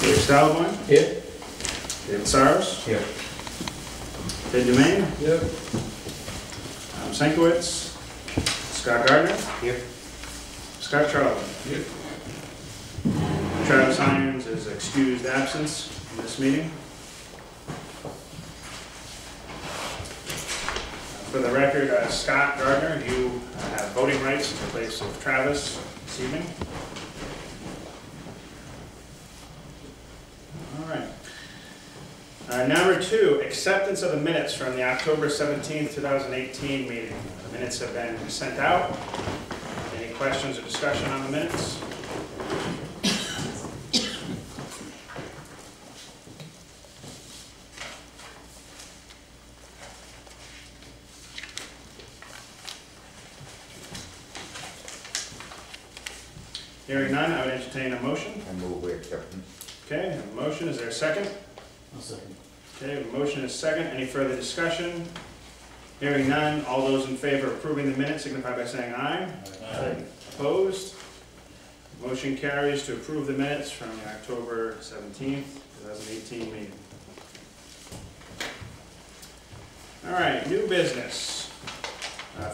Dave Stalabon. Here. David Saros. Here. Ted Dumaine. Yep. Adam Senkowitz. Scott Gardner. Here. Scott Charlton. Here. Travis Irons is excused absence in this meeting. For the record, Scott Gardner, you have voting rights in place of Travis this evening. All right. Number 2, acceptance of the minutes from the October 17th, 2018 meeting. The minutes have been sent out. Any questions or discussion on the minutes? Hearing none, I would entertain a motion. I move we accept them. Okay, I have a motion. Is there a second? I'll second. Okay, a motion is second. Any further discussion? Hearing none, all those in favor of approving the minutes signify by saying aye. Aye. Opposed? Motion carries to approve the minutes from the October 17th, 2018 meeting. All right, new business.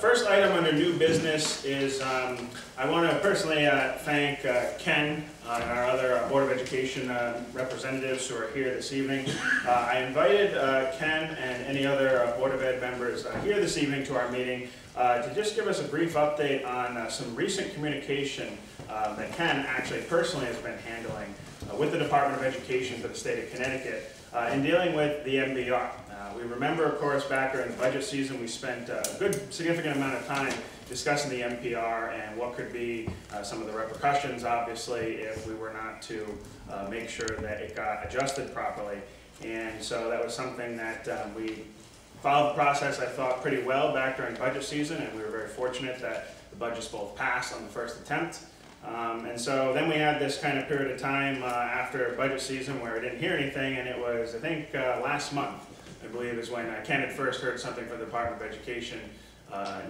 First item under new business is I want to personally thank Ken and our other Board of Education representatives who are here this evening. I invited Ken and any other Board of Ed members here this evening to our meeting to just give us a brief update on some recent communication that Ken actually personally has been handling with the Department of Education for the state of Connecticut in dealing with the MBR. We remember, of course, back during the budget season, we spent a good significant amount of time discussing the MPR and what could be some of the repercussions, obviously, if we were not to make sure that it got adjusted properly. And so that was something that we followed the process, I thought, pretty well back during budget season, and we were very fortunate that the budgets both passed on the first attempt. And so then we had this kind of period of time after budget season where I didn't hear anything, and it was, I think, last month, I believe, is when Ken had first heard something from the Department of Education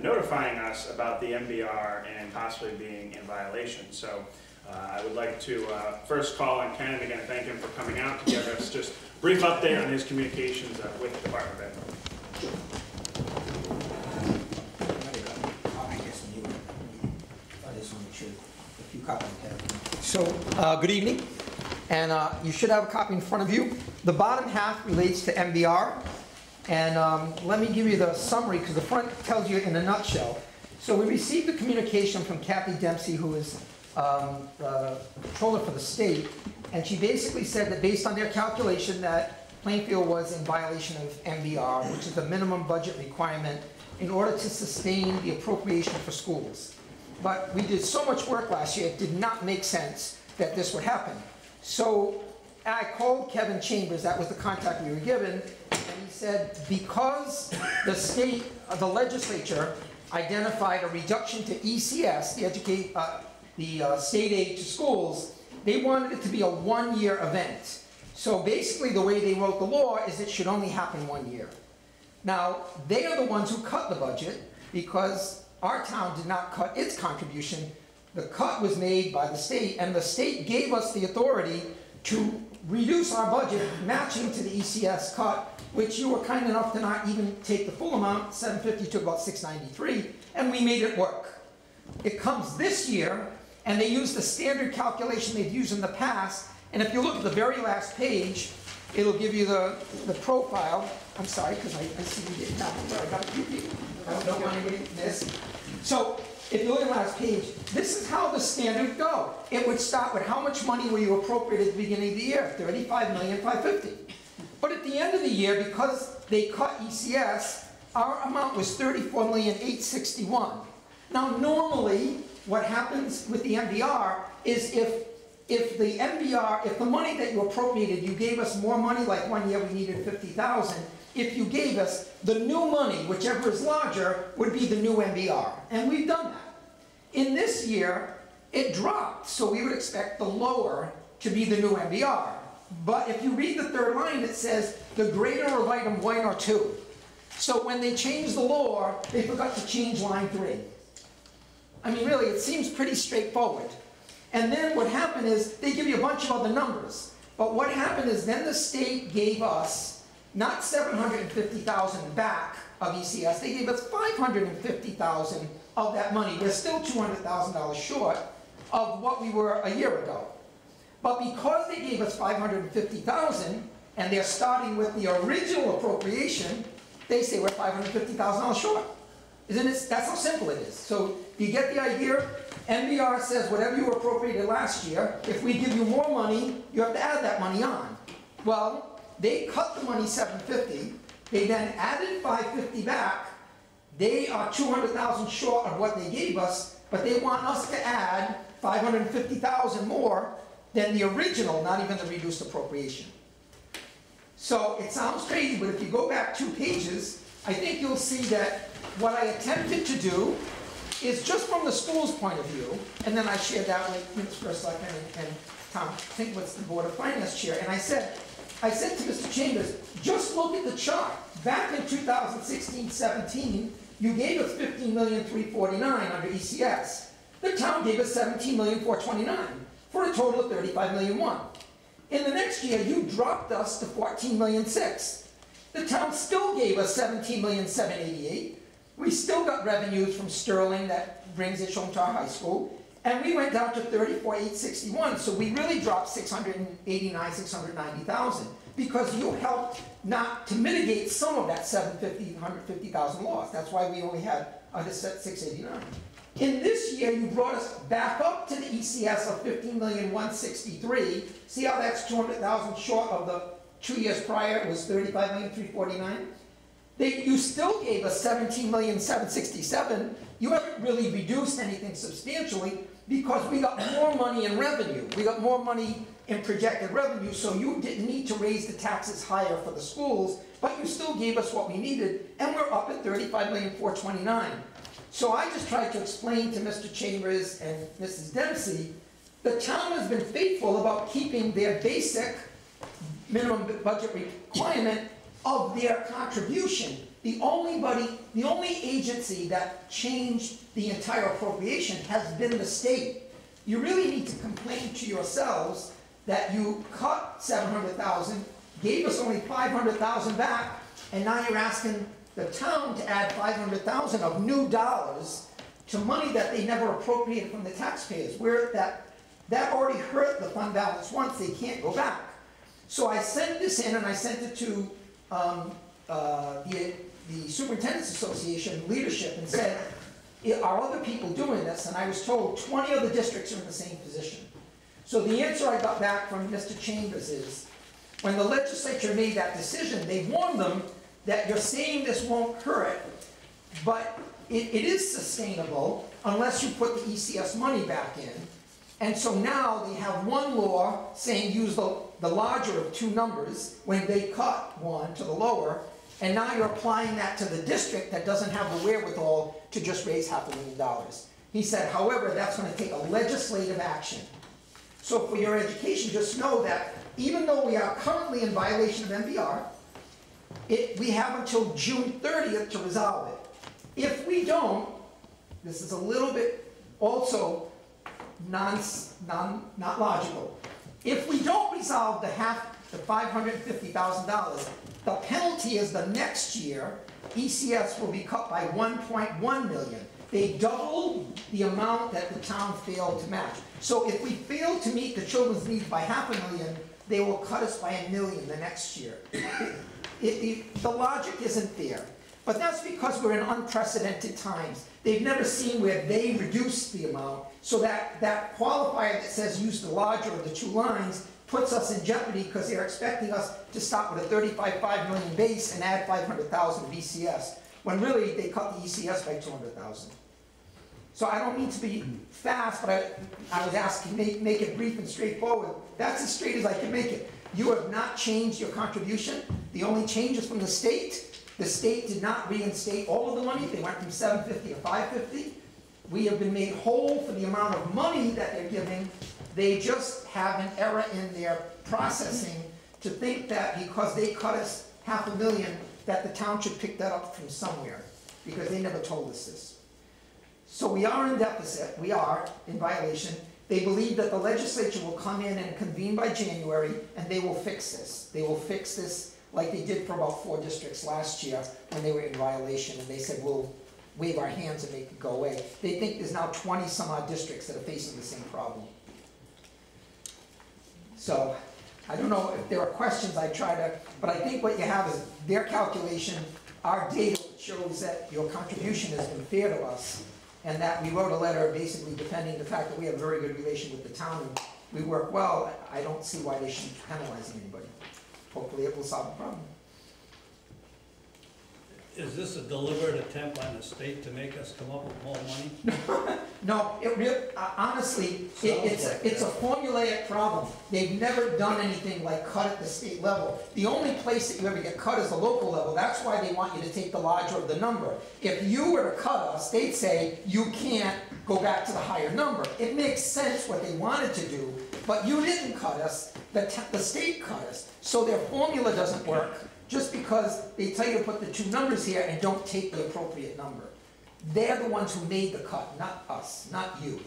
notifying us about the MBR and possibly being in violation. So I would like to first call on Ken and again thank him for coming out to give us just a brief update on his communications with the Department of Ed. So, good evening, and you should have a copy in front of you. The bottom half relates to MBR, and let me give you the summary because the front tells you in a nutshell. So we received a communication from Kathy Dempsey, who is the controller for the state, and she basically said that based on their calculation that Plainfield was in violation of MBR, which is the minimum budget requirement in order to sustain the appropriation for schools. But we did so much work last year, it did not make sense that this would happen. So I called Kevin Chambers, that was the contact we were given, and he said because the state, the legislature identified a reduction to ECS, the state aid to schools, they wanted it to be a one-year event. So basically the way they wrote the law is it should only happen 1 year. Now, they are the ones who cut the budget because our town did not cut its contribution. The cut was made by the state, and the state gave us the authority to reduce our budget matching to the ECS cut, which you were kind enough to not even take the full amount, 750 to about 693, and we made it work. It comes this year, and they use the standard calculation they've used in the past, and if you look at the very last page, it'll give you the profile. I'm sorry, because I see you didn't have it, but I got a few people. I don't want to get this. So, if you look at the last page, this is how the standard would go. It would start with how much money were you appropriated at the beginning of the year? $35,550,000. But at the end of the year, because they cut ECS, our amount was $34,861,000. Now, normally, what happens with the MBR is if the money that you appropriated, you gave us more money, like 1 year we needed $50,000. If you gave us the new money, whichever is larger, would be the new MBR. And we've done that. In this year, it dropped, so we would expect the lower to be the new MBR. But if you read the third line, it says the greater of item 1 or 2. So when they changed the law, they forgot to change line 3. I mean, really, it seems pretty straightforward. And then what happened is they give you a bunch of other numbers. But what happened is then the state gave us not 750,000 back of ECS, they gave us 550,000 of that money. We're still $200,000 short of what we were a year ago. But because they gave us 550,000 and they're starting with the original appropriation, they say we're $550,000 short. Isn't it? That's how simple it is. So do you get the idea? NBR says whatever you appropriated last year, if we give you more money, you have to add that money on. Well, they cut the money 750. They then added 550 back. They are 200,000 short of what they gave us, but they want us to add 550,000 more than the original, not even the reduced appropriation. So it sounds crazy, but if you go back 2 pages, I think you'll see that what I attempted to do is just from the school's point of view, and then I shared that with Mr. Selectman and Tom Tinkwitz, the Board of Finance Chair, and I said to Mr. Chambers, just look at the chart. Back in 2016-17, you gave us $15,349,000 under ECS. The town gave us $17,429,000 for a total of $35,001,000. In the next year, you dropped us to $14,006,000. The town still gave us $17,788,000. We still got revenues from Sterling that brings it home to our high school, and we went down to $34,861,000. So we really dropped $690,000 because you helped not to mitigate some of that $150,000 loss. That's why we only had under $689,000. In this year, you brought us back up to the ECS of $15,163,000. See how that's 200,000 short of the 2 years prior? It was $35,349,000. You still gave us $17,767,000. You haven't really reduced anything substantially because we got more money in revenue. We got more money in projected revenue, so you didn't need to raise the taxes higher for the schools, but you still gave us what we needed, and we're up at $35,429,000. So I just tried to explain to Mr. Chambers and Mrs. Dempsey, the town has been faithful about keeping their basic minimum budget requirement of their contribution. The only agency that changed the entire appropriation has been the state. You really need to complain to yourselves that you cut $700,000, gave us only $500,000 back, and now you're asking the town to add $500,000 of new dollars to money that they never appropriated from the taxpayers. Where that already hurt the fund balance once, they can't go back. So I sent this in, and I sent it to the Superintendent's Association leadership and said, are other people doing this? And I was told 20 other districts are in the same position. So the answer I got back from Mr. Chambers is, when the legislature made that decision, they warned them that you're saying this won't hurt, but it is sustainable unless you put the ECS money back in. And so now they have one law saying use the larger of 2 numbers when they cut one to the lower, and now you're applying that to the district that doesn't have the wherewithal to just raise $500,000. He said, however, that's going to take a legislative action. So for your education, just know that even though we are currently in violation of MBR, we have until June 30th to resolve it. If we don't, this is a little bit also not logical. If we don't resolve the $550,000, the penalty is the next year, ECS will be cut by $1.1 million. They doubled the amount that the town failed to match. So if we fail to meet the children's needs by $500,000, they will cut us by $1 million the next year. The logic isn't there. But that's because we're in unprecedented times. They've never seen where they reduce the amount, so that qualifier that says use the larger of the 2 lines puts us in jeopardy because they're expecting us to start with a $35.5 million base and add $500,000 of ECS, when really they cut the ECS by $200,000. So I don't mean to be fast, but I was asking, make it brief and straightforward. That's as straight as I can make it. You have not changed your contribution. The only change is from the state. The state did not reinstate all of the money. They went from $750 to $550. We have been made whole for the amount of money that they're giving. They just have an error in their processing to think that because they cut us $500,000, that the town should pick that up from somewhere, because they never told us this. So we are in deficit. We are in violation. They believe that the legislature will come in and convene by January, and they will fix this. They will fix this like they did for about 4 districts last year when they were in violation, and they said, we'll wave our hands and make it go away. They think there's now 20 some odd districts that are facing the same problem. So, I don't know if there are questions, but I think what you have is their calculation, our data shows that your contribution has been fair to us, and that we wrote a letter basically defending the fact that we have a very good relation with the town, and we work well. I don't see why they should be penalizing anybody. Hopefully it will solve the problem. Is this a deliberate attempt on the state to make us come up with more money? No, it really, honestly, it's a formulaic problem. They've never done anything like cut at the state level. The only place that you ever get cut is the local level. That's why they want you to take the larger of the number. If you were to cut us, they'd say you can't go back to the higher number. It makes sense what they wanted to do, but you didn't cut us, the state cut us. So their formula doesn't work just because they tell you to put the 2 numbers here and don't take the appropriate number. They're the ones who made the cut, not us, not you.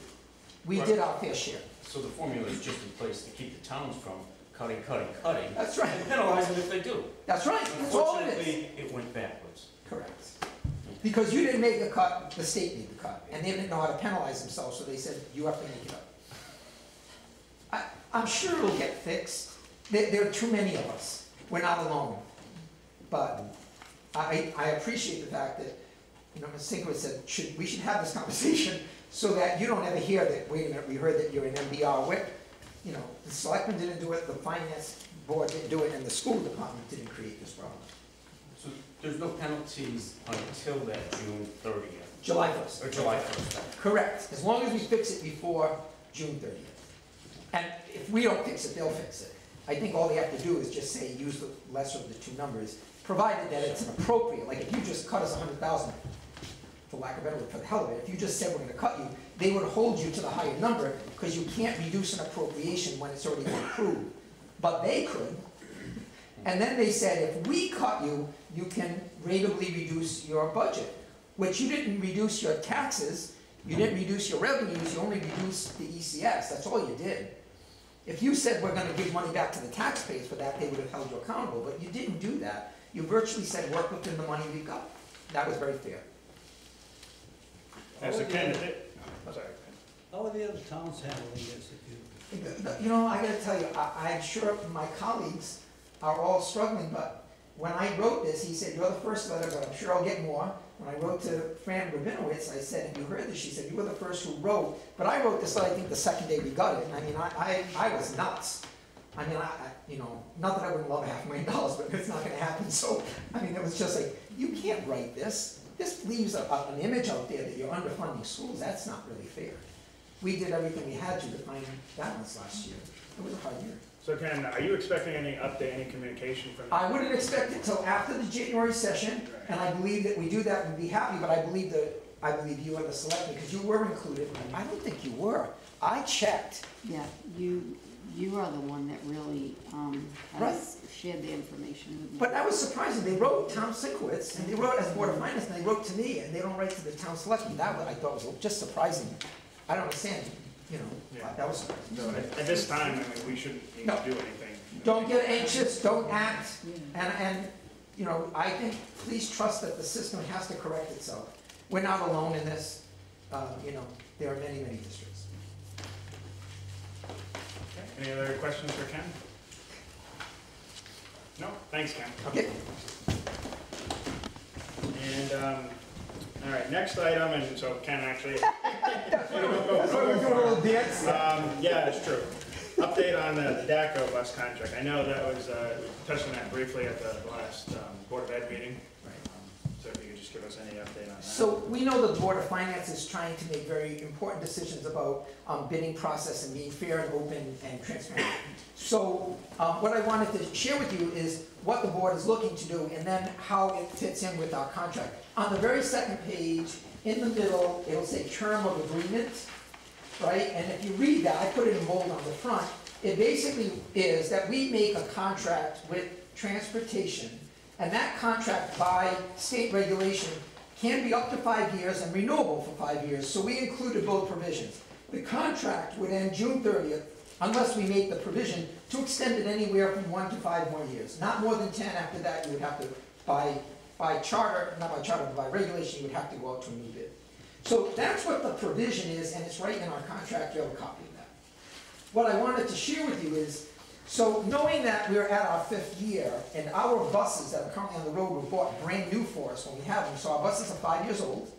We did our fair share. So the formula is just in place to keep the towns from cutting. That's right. And penalize them if they do. That's right, that's all it is. Unfortunately, it went backwards. Correct. Because you didn't make the cut, the state made the cut, and they didn't know how to penalize themselves, so they said, you have to make it up. I'm sure it'll get fixed. There are too many of us. We're not alone. But I appreciate the fact that, Ms. Sinkowitz said, we should have this conversation so that you don't ever hear that, wait a minute, we heard that you're an MBR whip. The selectmen didn't do it, the finance board didn't do it, and the school department didn't create this problem. So there's no penalties until that June 30th? July 1st. Or July 1st. Correct, as long as we fix it before June 30th. And if we don't fix it, they'll fix it. I think all they have to do is just say, use the lesser of the 2 numbers, provided that it's appropriate. Like if you just cut us 100,000, for lack of a better word, for the hell of it, if you just said we're going to cut you, they would hold you to the higher number because you can't reduce an appropriation when it's already been approved. But they could. And then they said, if we cut you, you can ratably reduce your budget, which you didn't reduce your taxes, you didn't reduce your revenues, you only reduced the ECS. That's all you did. If you said we're going to give money back to the taxpayers for that, they would have held you accountable, but you didn't do that. You virtually said work within the money we've got. That was very fair. As a candidate, sorry. How are the other towns handling this? I gotta tell you, I'm sure my colleagues are all struggling, but when I wrote this, he said, you're the first letter, but I'm sure I'll get more. When I wrote to Fran Rabinowitz, I said, have you heard this? She said, you were the first who wrote. But I wrote this, I think, the second day we got it. I mean, I was nuts. I mean, not that I wouldn't love $500,000, but it's not gonna happen. So, I mean, it was just like, you can't write this. This leaves an image out there that you're underfunding schools. That's not really fair. We did everything we had to find balance last year. It was a hard year. So Ken, are you expecting any update, any communication from them? I wouldn't expect it till after the January session, and I believe that we do that, we'd be happy, but I believe you are the selectman, because you were included. I don't think you were. I checked. Yeah, you are the one that really has shared the information with me. But that was surprising. They wrote Tom Sinkowitz, and they wrote as Board of Finance, and they wrote to me, and they don't write to the town selectman. That I thought was just surprising. I don't understand, that was surprising. So at this time, I mean, we shouldn't need to do anything. Don't get anxious, don't act, and I think, please trust that the system has to correct itself. We're not alone in this. There are many, many districts. Okay. Any other questions for Ken? No? Thanks, Ken. Okay. And, all right, next item, and so Ken actually. That's why we're doing a little dance. Yeah, it's true. Update on the DACO bus contract. I know that was, we touched on that briefly at the last Board of Ed meeting. So if you could just give us any update on that. So we know the Board of Finance is trying to make very important decisions about bidding process and being fair and open and transparent. So what I wanted to share with you is what the board is looking to do and then how it fits in with our contract. On the very second page, in the middle, it'll say term of agreement, right? And if you read that, I put it in bold on the front, it basically is that we make a contract with transportation, and that contract by state regulation can be up to 5 years and renewable for 5 years. So we included both provisions. The contract would end June 30th unless we make the provision to extend it anywhere from 1 to 5 more years. Not more than 10. After that, you would have to, by charter, not by charter, but by regulation, you would have to go out to a new bid. So that's what the provision is, and it's right in our contract. You have a copy of that. What I wanted to share with you is, so knowing that we're at our 5th year, and our buses that are currently on the road were bought brand new for us when we have them, so our buses are 5 years old,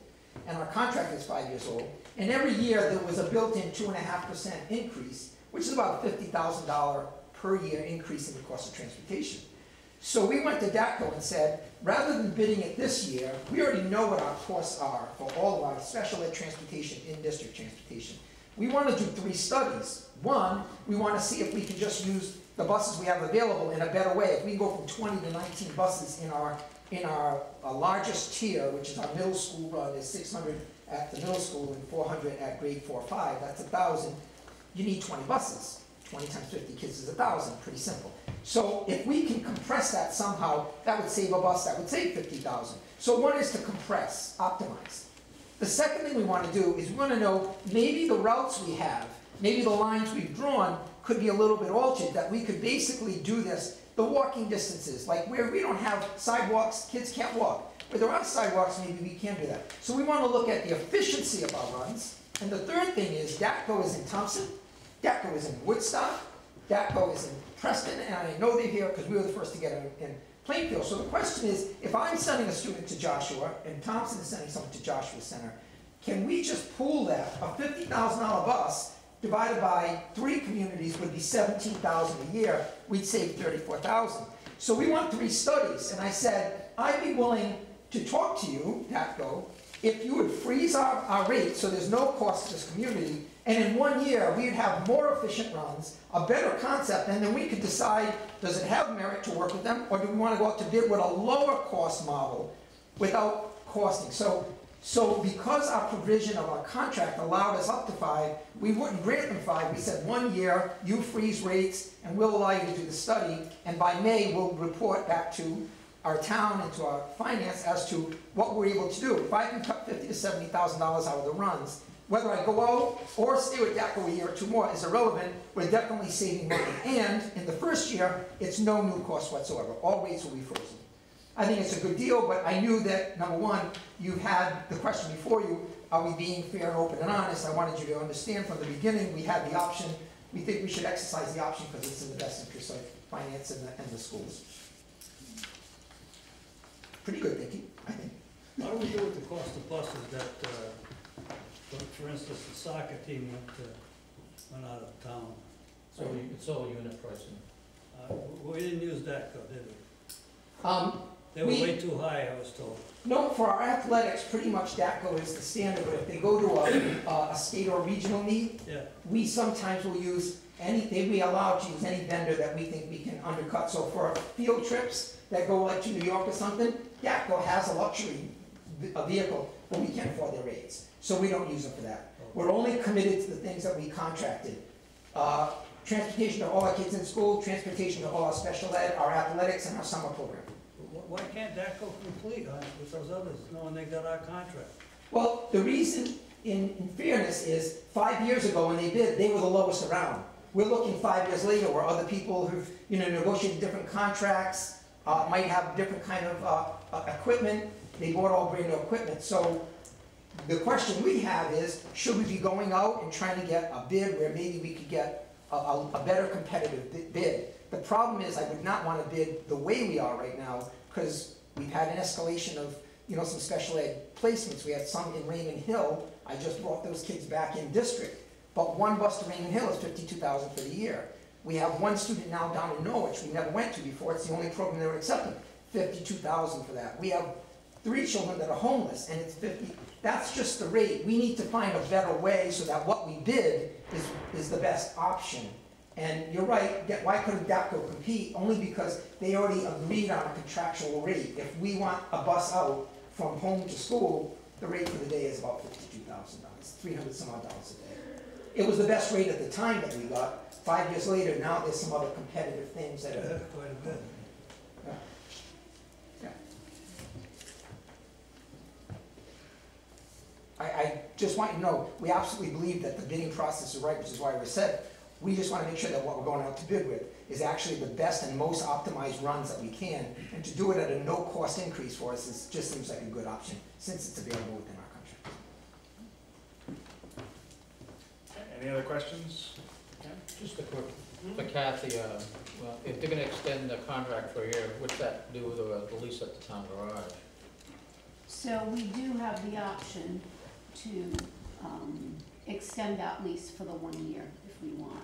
and our contract is 5 years old, and every year there was a built-in 2.5% increase, which is about a $50,000 per year increase in the cost of transportation. So we went to DATCO and said, rather than bidding it this year, we already know what our costs are for all of our special ed transportation, in-district transportation. We want to do 3 studies. One, we want to see if we can just use the buses we have available in a better way. If we go from 20 to 19 buses in our largest tier, which is our middle school run, is 600 at the middle school and 400 at grade 4 or 5, that's 1,000. You need 20 buses. 20 times 50 kids is 1,000, pretty simple. So if we can compress that somehow, that would save a bus, that would save 50,000. So one is to compress, optimize. The second thing we want to do is we want to know maybe the routes we have, maybe the lines we've drawn could be a little bit altered, that we could basically do this, the walking distances, like where we don't have sidewalks, kids can't walk. Where there are sidewalks, maybe we can do that. So we want to look at the efficiency of our runs. And the third thing is DATCO is in Thompson, DATCO is in Woodstock, DATCO is in Preston, and I know they're here because we were the first to get them in Plainfield. So the question is, if I'm sending a student to Joshua, and Thompson is sending someone to Joshua Center, can we just pool that? A $50,000 bus divided by 3 communities would be $17,000 a year. We'd save $34,000. So we want 3 studies, and I said, I'd be willing to talk to you, DATCO, if you would freeze our rate so there's no cost to this community, and in 1 year we'd have more efficient runs, a better concept, and then we could decide, does it have merit to work with them, or do we want to go out to bid with a lower cost model without costing? So because our provision of our contract allowed us up to 5, we wouldn't grant them 5. We said 1 year, you freeze rates, and we'll allow you to do the study, and by May we'll report back to our town and to our finance as to what we're able to do. If I can cut $50,000 to $70,000 out of the runs, whether I go out or stay with DATCO a year or 2 more is irrelevant. We're definitely saving money. And in the first year, it's no new cost whatsoever. All rates will be frozen. I think it's a good deal, but I knew that, number one, you had the question before you, are we being fair, open, and honest? I wanted you to understand from the beginning we had the option. We think we should exercise the option because it's in the best interest of finance and the schools. Pretty good thinking, I think. How do we do with the cost of buses that, for instance, the soccer team went out of town? So it's all unit pricing. We didn't use DATCO, did we? They were We- way too high, I was told. No, for our athletics, pretty much DATCO is the standard, but if they go to a state or regional meet, Yeah, we sometimes will use anything, we allow to use any vendor that we think we can undercut. So for field trips that go like to New York or something, DATCO has a luxury vehicle, but we can't afford their rates. So we don't use them for that. We're only committed to the things that we contracted. Transportation to all our kids in school, transportation to all our special ed, our athletics, and our summer program. why can't DATCO complete with those others, knowing they got our contract? Well, the reason, in fairness, is 5 years ago when they bid, they were the lowest around. We're looking 5 years later where other people who've negotiated different contracts, might have different kind of equipment. They bought all brand new equipment. So the question we have is, should we be going out and trying to get a bid where maybe we could get a better competitive bid? The problem is I would not want to bid the way we are right now because we've had an escalation of some special ed placements. We had some in Raymond Hill. I just brought those kids back in district. But 1 bus to Raymond Hill is $52,000 for the year. We have 1 student now down in Norwich we never went to before. It's the only program they were accepting. $52,000 for that. We have 3 children that are homeless, and it's $50,000. That's just the rate. We need to find a better way so that what we bid is the best option. And you're right, why couldn't DATCO compete? Only because they already agreed on a contractual rate. If we want a bus out from home to school, the rate for the day is about $52,000, $300 some odd dollars a day. It was the best rate at the time that we got. 5 years later, now there's some other competitive things that are. Quite a bit. Yeah. Yeah. I just want you to know, we absolutely believe that the bidding process is right, which is why we said, we just want to make sure that what we're going out to bid with is actually the best and most optimized runs that we can, and to do it at a no-cost increase for us just seems like a good option, since it's available within our country. Any other questions? Just a quick, for Kathy, well, if they're gonna extend the contract for a year, what's that do with the lease at the town garage? So we do have the option to extend that lease for the 1 year if we want.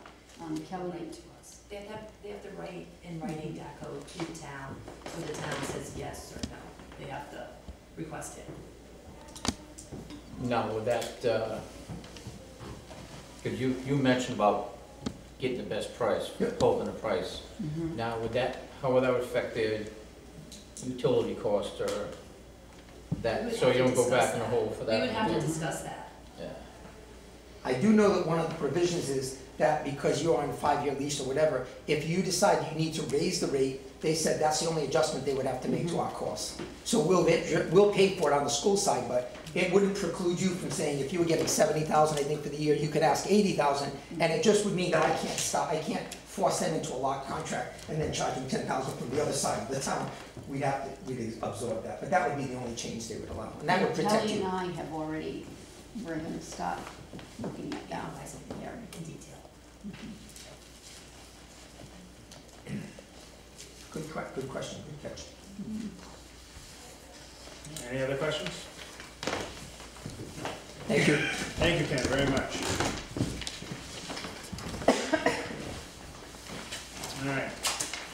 Kelly, Right to us. They have to write in writing that code to the town, so the town says yes or no. They have to request it. Now, with that, cause you mentioned about getting the best price, holding the price. Mhm. Now, with that, how would that affect the utility cost or We that, would so have you to don't go discuss back in a that. hole for We that? would have to discuss that. Yeah. I do know that one of the provisions is that because you're on a 5-year lease or whatever, if you decide you need to raise the rate, they said that's the only adjustment they would have to make to our costs. So we'll pay for it on the school side, but it wouldn't preclude you from saying, if you were getting 70,000, I think, for the year, you could ask 80,000, and it just would mean that I can't force them into a locked contract and then charge them 10,000 from the other side of the town. We'd absorb that, but that would be the only change they would allow, and that would protect Kelly you. and I have already, we're gonna start looking at that. Analyze it there in detail. Good question, good catch. Any other questions? Thank you. Thank you, Ken, very much. All right.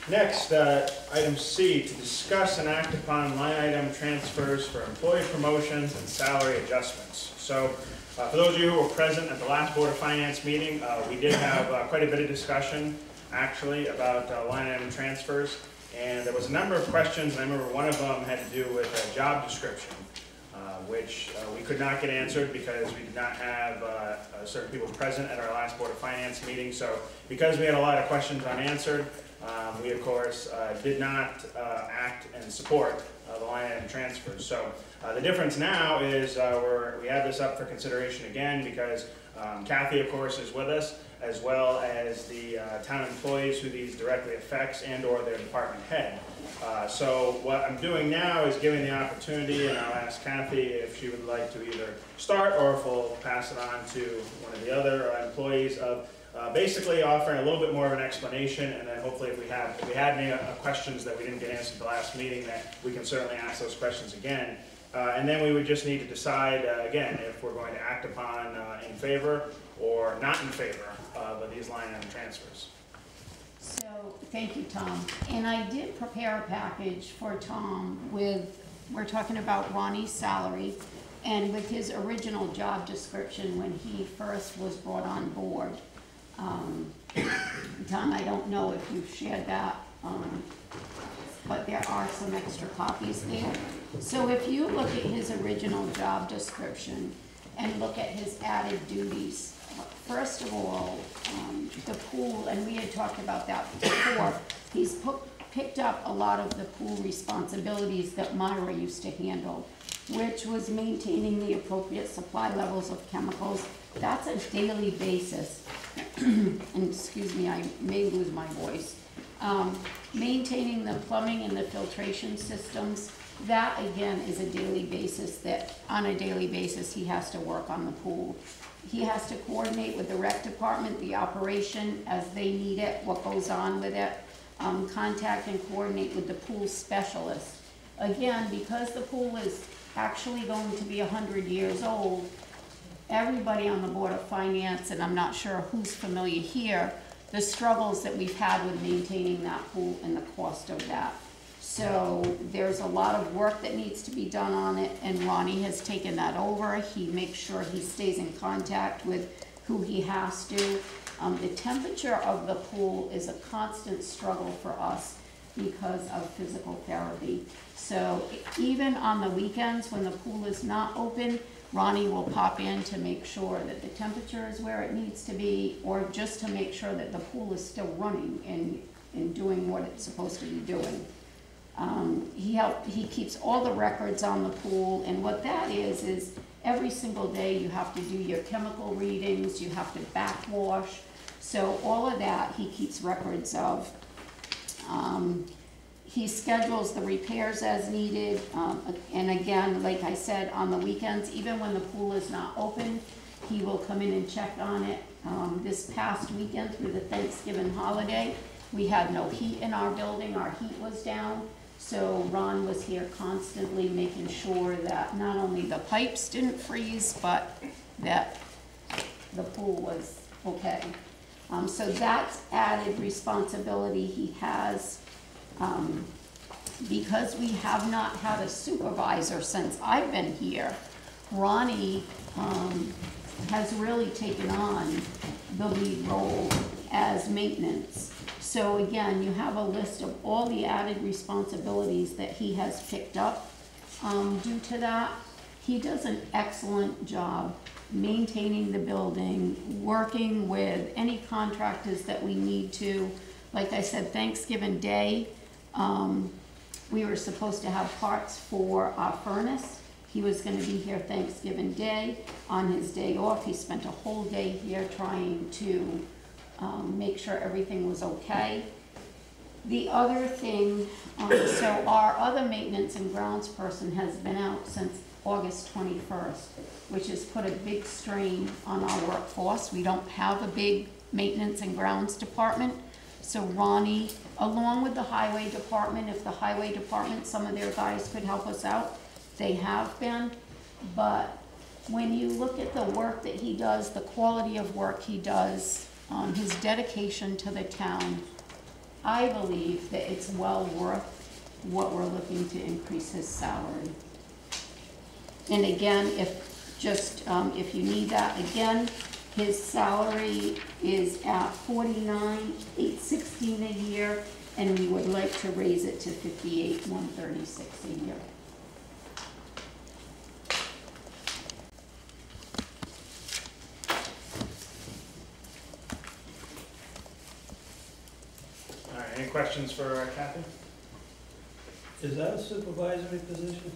Next, item C, to discuss and act upon line item transfers for employee promotions and salary adjustments. So, for those of you who were present at the last Board of Finance meeting, we did have quite a bit of discussion, actually, about line item transfers. And there was a number of questions, and I remember one of them had to do with a job description, which we could not get answered because we did not have certain people present at our last Board of Finance meeting. So because we had a lot of questions unanswered, we of course did not act and support the line item transfers. So the difference now is we have this up for consideration again because Kathy, of course, is with us, as well as the town employees who these directly affects and or their department head. So what I'm doing now is giving the opportunity, and I'll ask Kathy if she would like to either start or if we'll pass it on to one of the other employees of basically offering a little bit more of an explanation, and then hopefully if we had any questions that we didn't get answered at the last meeting, that we can certainly ask those questions again. And then we would just need to decide, again, if we're going to act upon in favor or not in favor of these line item transfers. So, thank you, Tom. And I did prepare a package for Tom with, we're talking about Ronnie's salary, and with his original job description when he first was brought on board. Tom, I don't know if you've shared that, but there are some extra copies there. So if you look at his original job description and look at his added duties, first of all, the pool, and we had talked about that before, he's picked up a lot of the pool responsibilities that Myra used to handle, which was maintaining the appropriate supply levels of chemicals. That's a daily basis. And excuse me, I may lose my voice. Maintaining the plumbing and the filtration systems, that again is a daily basis that, on a daily basis, he has to work on the pool. He has to coordinate with the rec department, the operation as they need it, what goes on with it, contact and coordinate with the pool specialist. Again, because the pool is actually going to be 100 years old, everybody on the Board of Finance, and I'm not sure who's familiar here, the struggles that we've had with maintaining that pool and the cost of that. So there's a lot of work that needs to be done on it, and Ronnie has taken that over. He makes sure he stays in contact with who he has to. The temperature of the pool is a constant struggle for us because of physical therapy. So even on the weekends when the pool is not open, Ronnie will pop in to make sure that the temperature is where it needs to be, or just to make sure that the pool is still running and doing what it's supposed to be doing. He keeps all the records on the pool, and what that is every single day you have to do your chemical readings, you have to backwash. So all of that he keeps records of. He schedules the repairs as needed, and again, like I said, on the weekends, even when the pool is not open, he will come in and check on it. This past weekend through the Thanksgiving holiday, we had no heat in our building, our heat was down. So Ron was here constantly making sure that not only the pipes didn't freeze, but that the pool was okay. So that's added responsibility he has. Because we have not had a supervisor since I've been here, Ronnie has really taken on the lead role as maintenance. So again, you have a list of all the added responsibilities that he has picked up due to that. He does an excellent job maintaining the building, working with any contractors that we need to. Like I said, Thanksgiving Day, we were supposed to have parts for our furnace. He was gonna be here Thanksgiving Day. On his day off, he spent a whole day here trying to make sure everything was okay. The other thing, so our other maintenance and grounds person has been out since August 21st, which has put a big strain on our workforce. We don't have a big maintenance and grounds department. So Ronnie, along with the highway department, if the highway department, some of their guys could help us out, they have been. But when you look at the work that he does, the quality of work he does, his dedication to the town, I believe that it's well worth what we're looking to increase his salary. And again, if you need that, again, his salary is at $49,816 a year, and we would like to raise it to $58,136 a year. All right, any questions for Kathy? Is that a supervisory position?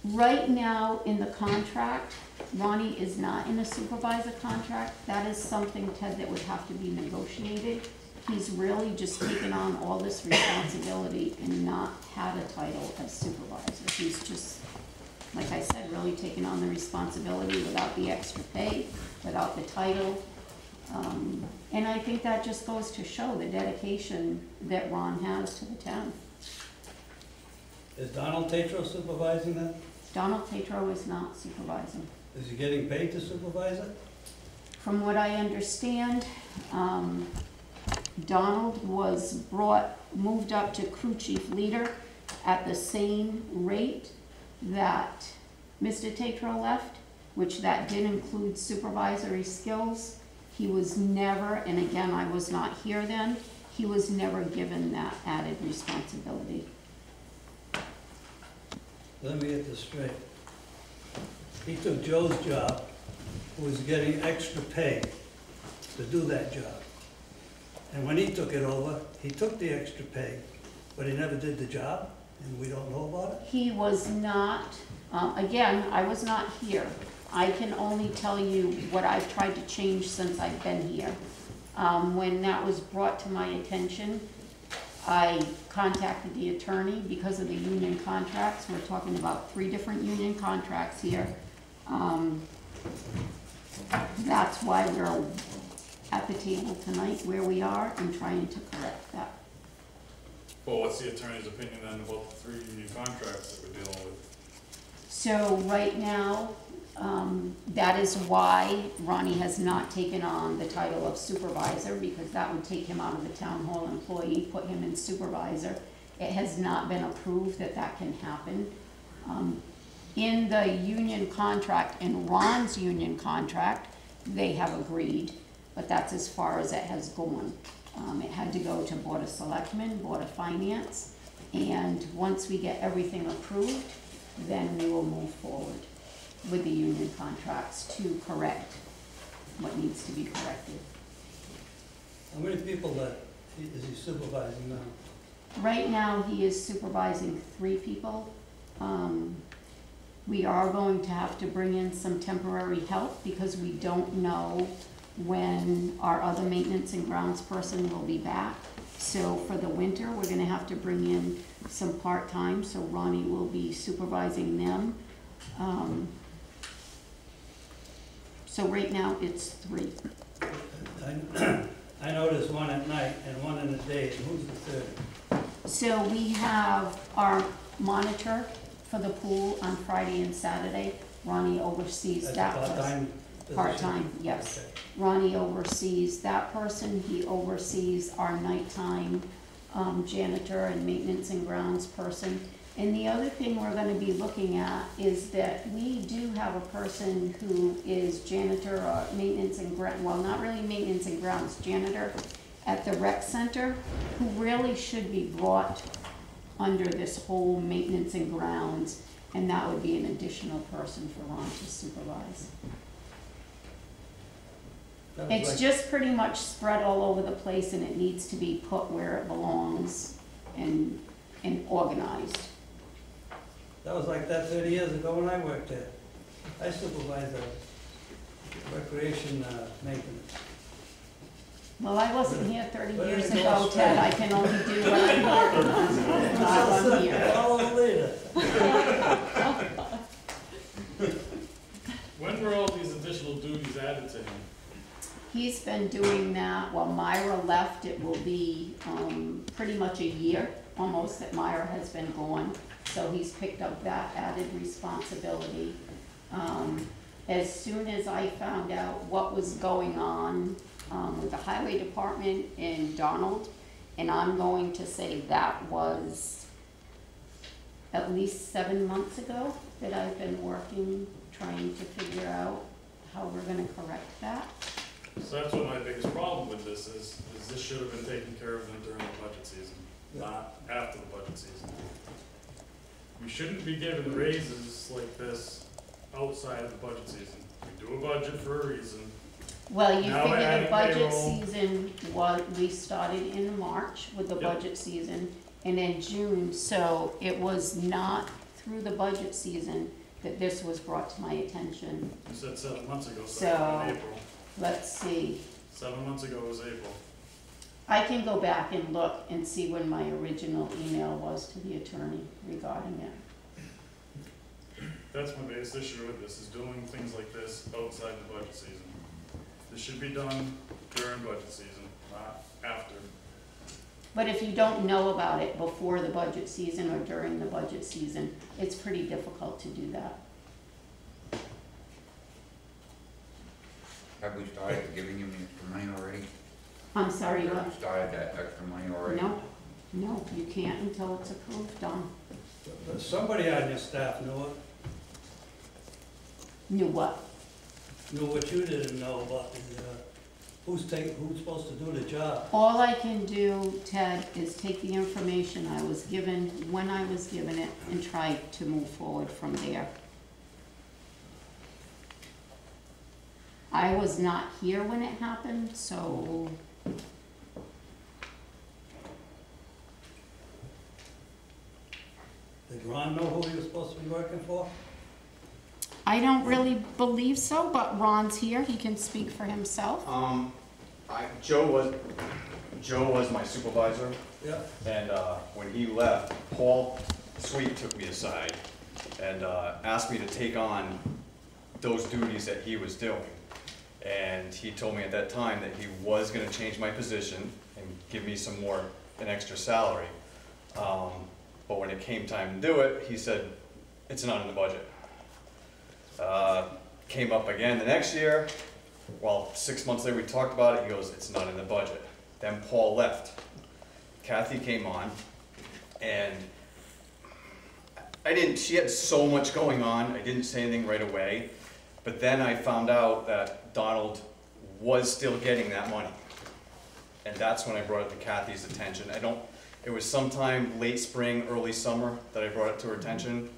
Right now, in the contract, Ronnie is not in a supervisor contract. That is something, Ted, that would have to be negotiated. He's really just taken on all this responsibility and not had a title as supervisor. He's just, like I said, really taken on the responsibility without the extra pay, without the title. And I think that just goes to show the dedication that Ron has to the town. Is Donald Tatro supervising that? Donald Tatro is not supervising. Is he getting paid to supervise it? From what I understand, Donald was moved up to crew chief leader at the same rate that Mr. Tatro left, which that did include supervisory skills. He was never, and again, I was not here then, he was never given that added responsibility. Let me get this straight. He took Joe's job, who was getting extra pay to do that job. And when he took it over, he took the extra pay, but he never did the job, and we don't know about it? He was not, again, I was not here. I can only tell you what I've tried to change since I've been here. When that was brought to my attention, I contacted the attorney because of the union contracts. We're talking about 3 different union contracts here. That's why we're at the table tonight where we are and trying to correct that. Well, what's the attorney's opinion then about the 3 union contracts that we're dealing with? So right now, that is why Ronnie has not taken on the title of supervisor, because that would take him out of the town hall employee, put him in supervisor. It has not been approved that that can happen. In the union contract, in Ron's union contract, they have agreed, but that's as far as it has gone. It had to go to Board of Selectmen, Board of Finance, and once we get everything approved, then we will move forward with the union contracts to correct what needs to be corrected. How many people is he supervising now? Right now, he is supervising 3 people. We are going to have to bring in some temporary help because we don't know when our other maintenance and grounds person will be back. So for the winter, we're gonna have to bring in some part-time, so Ronnie will be supervising them. So right now, it's 3. I know there's one at night and one in the day, and who's the third? So we have our monitor for the pool on Friday and Saturday. Ronnie oversees That's that a person. part-time position? Part-time, yes. Okay. Ronnie oversees that person. He oversees our nighttime janitor and maintenance and grounds person. And the other thing we're gonna be looking at is that we do have a person who is janitor or maintenance and well, not really maintenance and grounds, janitor at the rec center, who really should be brought under this whole maintenance and grounds, and that would be an additional person for Ron to supervise. That was It's like- just pretty much spread all over the place, and it needs to be put where it belongs and organized. That was like that 30 years ago when I worked there. I supervised the recreation maintenance. Well, I wasn't here 30 But years it's all ago, spread. Ted, I can only do what I'm working on while I'm here. Follow later. When were all these additional duties added to him? He's been doing that, while Myra left, it will be, pretty much a year, almost, that Myra has been gone. So he's picked up that added responsibility. As soon as I found out what was going on, with the highway department in Donald, and I'm going to say that was at least 7 months ago that I've been working, trying to figure out how we're gonna correct that. So that's what my biggest problem with this is this should have been taken care of during the budget season, not after the budget season. We shouldn't be giving raises like this outside of the budget season. We do a budget for a reason. Well, you Now figure the adding budget payroll. season we started in March with the Yep. budget season, and in June, so it was not through the budget season that this was brought to my attention. You said 7 months ago, so So- in April. Let's see, 7 months ago was April. I can go back and look and see when my original email was to the attorney regarding it. That's my biggest issue with this, is doing things like this outside the budget season. This should be done during budget season, not after. But if you don't know about it before the budget season or during the budget season, it's pretty difficult to do that. Have we started giving him the extra money already? I'm sorry, Have what? we started that extra money already? No, no, you can't until it's approved, Don. But somebody on your staff Knew what? knew what you didn't know about the, who's supposed to do the job. All I can do, Ted, is take the information I was given, when I was given it, and try to move forward from there. I was not here when it happened, so Did Ron know who he was supposed to be working for? I don't really believe so, but Ron's here, he can speak for himself. Joe was my supervisor, Yeah. and when he left, Paul Sweet took me aside and asked me to take on those duties that he was doing. And he told me at that time that he was gonna change my position and give me an extra salary. But when it came time to do it, he said, it's not in the budget. Came up again the next year. Well, 6 months later, we talked about it. He goes, it's not in the budget. Then Paul left. Kathy came on, and she had so much going on. I didn't say anything right away. But then I found out that Donald was still getting that money. And that's when I brought it to Kathy's attention. It was sometime late spring, early summer that I brought it to her attention.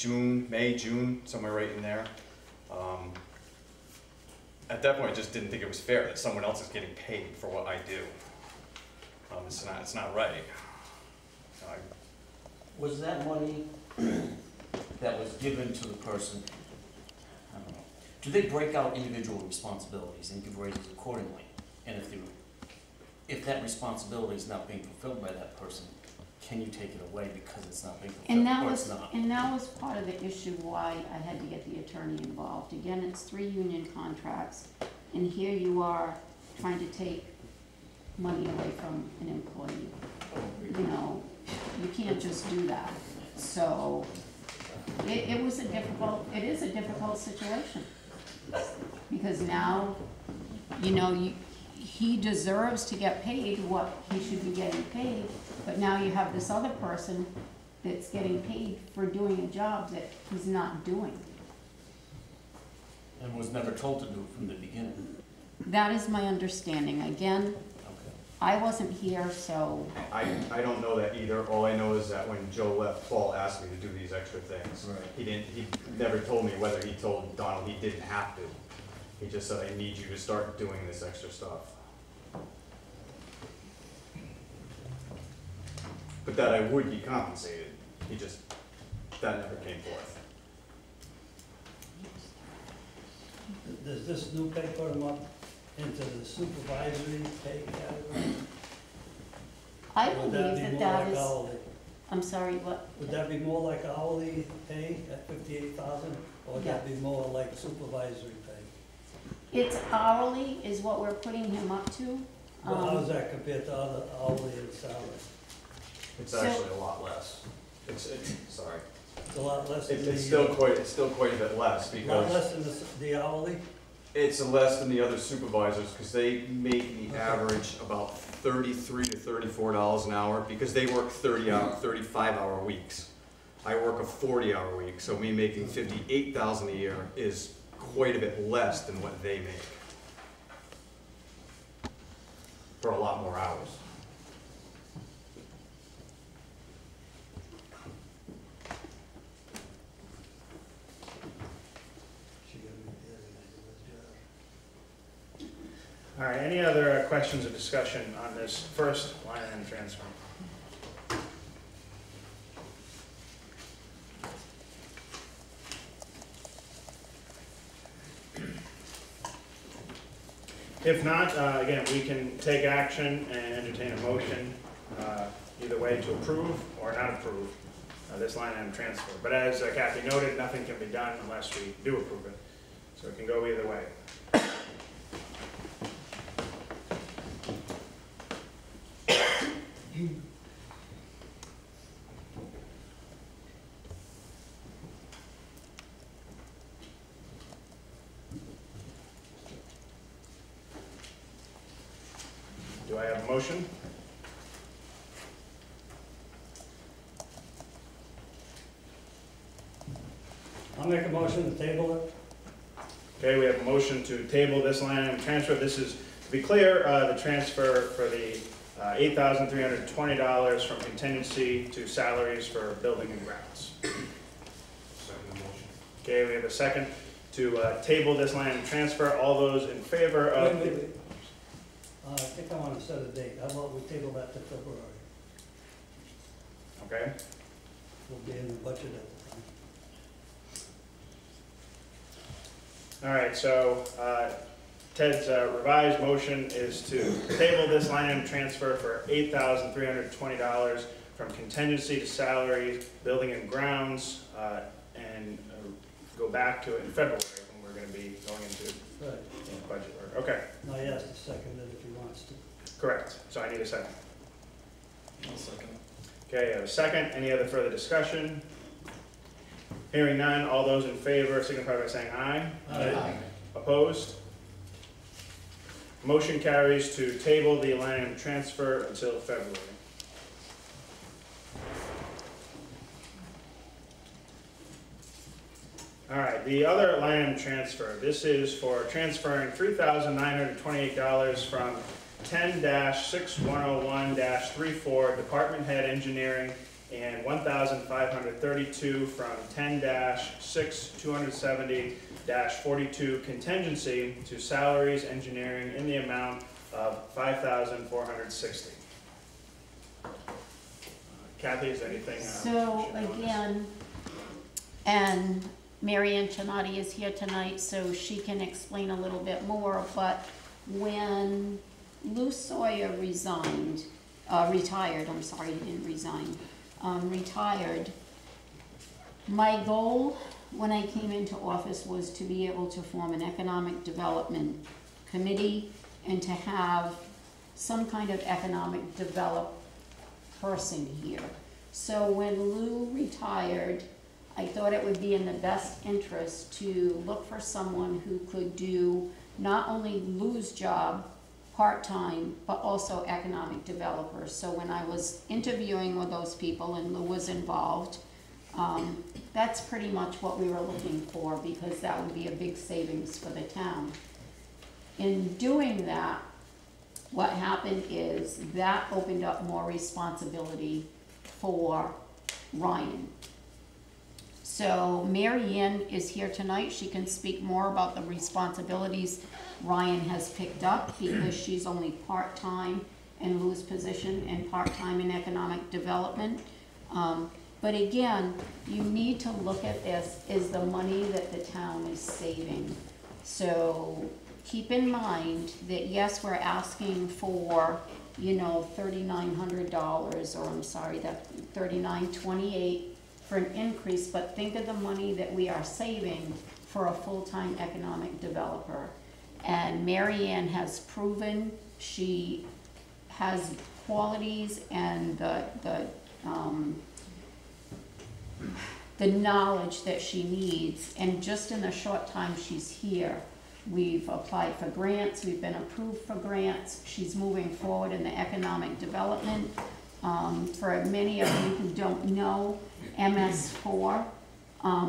May, June, somewhere right in there. At that point, I just didn't think it was fair that someone else is getting paid for what I do. It's not right. Was that money that was given to the person, I don't know, do they break out individual responsibilities and give raises accordingly? And if that responsibility is not being fulfilled by that person, can you take it away because it's not being fulfilled, or it's not? And that was part of the issue why I had to get the attorney involved. Again, it's 3 union contracts, and here you are trying to take money away from an employee. You know, you can't just do that. So, it is a difficult situation. Because now, you know, he deserves to get paid what he should be getting paid, but now you have this other person that's getting paid for doing a job that he's not doing. And was never told to do it from the beginning. That is my understanding. Again, Okay. I wasn't here, so, I don't know that either. All I know is that when Joe left, Paul asked me to do these extra things. Right. He never told me whether he told Donald he didn't have to. He just said, I need you to start doing this extra stuff. But that I would be compensated. That never came forth. Does this new pay put him up into the supervisory pay category? I Would believe be that more that like is, hourly? I'm sorry, what? Would that be more like hourly pay at 58,000, or would that be more like supervisory pay? It's hourly is what we're putting him up to. Well, how does that compare to other hourly and salary? It's So- actually a lot less. Sorry. It's a lot less than It's still quite a bit less lot because less than the hourly? it's less than the other supervisors because they make the average about $33 to $34 an hour because they work 35-hour weeks. I work a 40-hour week, so me making $58,000 a year is quite a bit less than what they make for a lot more hours. All right, any other questions or discussion on this first line item transfer? If not, again, we can take action and entertain a motion, either way to approve or not approve this line item transfer. But as Kathy noted, nothing can be done unless we do approve it. So it can go either way. Do I have a motion? I'll make a motion to table it. Okay, we have a motion to table this line item transfer. This is, to be clear, the transfer for the $8,320 from contingency to salaries for building and grounds. Okay, we have a second to table this line item transfer. All those in favor of... Wait. I think I want to set a date. How about we table that to February? Okay, We'll be in the budget at the time. all right, so Ted's revised motion is to table this line item transfer for $8,320 from contingency to salary, building and grounds, and go back to it in February when we're going to be going into Right. budget work. Okay, Now he has to second it if he wants to. correct. So I need a second. I'll second. Okay, I have a second. Any other further discussion? Hearing none, all those in favor signify by saying aye. Aye. Opposed? Motion carries to table the line item transfer until February. All right, the other line item transfer, this is for transferring $3,928 from 10-6101-34 Department Head Engineering and $1,532 from 10-6-270-42 Contingency to Salaries Engineering in the amount of $5,460. Kathy, is there anything? So again, And Mary Ann Chinati is here tonight, so she can explain a little bit more, but when Lou Sawyer retired, I'm sorry, he didn't resign, retired, my goal when I came into office was to be able to form an economic development committee and to have some kind of economic develop person here. So when Lou retired, I thought it would be in the best interest to look for someone who could do not only Lou's job part-time, but also economic developers. So when I was interviewing with those people and Lou was involved, that's pretty much what we were looking for, because that would be a big savings for the town. In doing that, what happened is that opened up more responsibility for Ryan. So Mary Ann is here tonight. She can speak more about the responsibilities Ryan has picked up, because she's only part-time in Lou's position and part-time in economic development. But again, you need to look at this as the money that the town is saving. So keep in mind that yes, we're asking for, you know, $3,900, or I'm sorry, that $3,928 for an increase, but think of the money that we are saving for a full-time economic developer. And Mary Ann has proven she has qualities and the knowledge that she needs, and just in the short time she's here, we've applied for grants, we've been approved for grants, she's moving forward in the economic development. For many of you who don't know, MS4,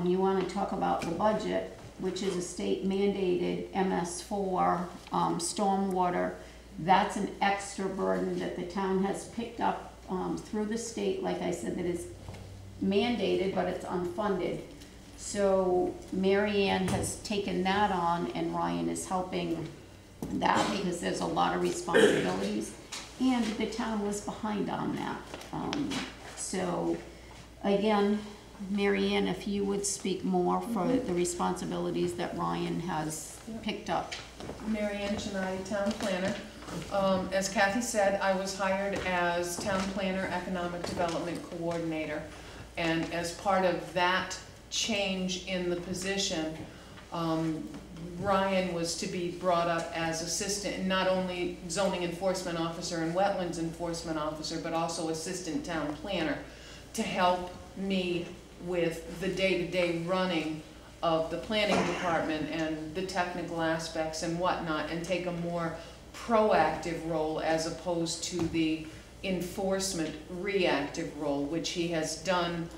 you want to talk about the budget, which is a state mandated MS4 stormwater. That's an extra burden that the town has picked up through the state, like I said, that is mandated, but it's unfunded. So Mary Ann has taken that on, and Ryan is helping that, because there's a lot of responsibilities, and the town was behind on that. So again, Mary Ann, if you would speak more for the responsibilities that Ryan has picked up. Mary Ann Chinati, Town Planner. As Kathy said, I was hired as Town Planner Economic Development Coordinator. And as part of that change in the position, Ryan was to be brought up as assistant, not only zoning enforcement officer and wetlands enforcement officer, but also assistant town planner, to help me with the day-to-day running of the planning department and the technical aspects and whatnot, and take a more proactive role as opposed to the enforcement reactive role, which he has done.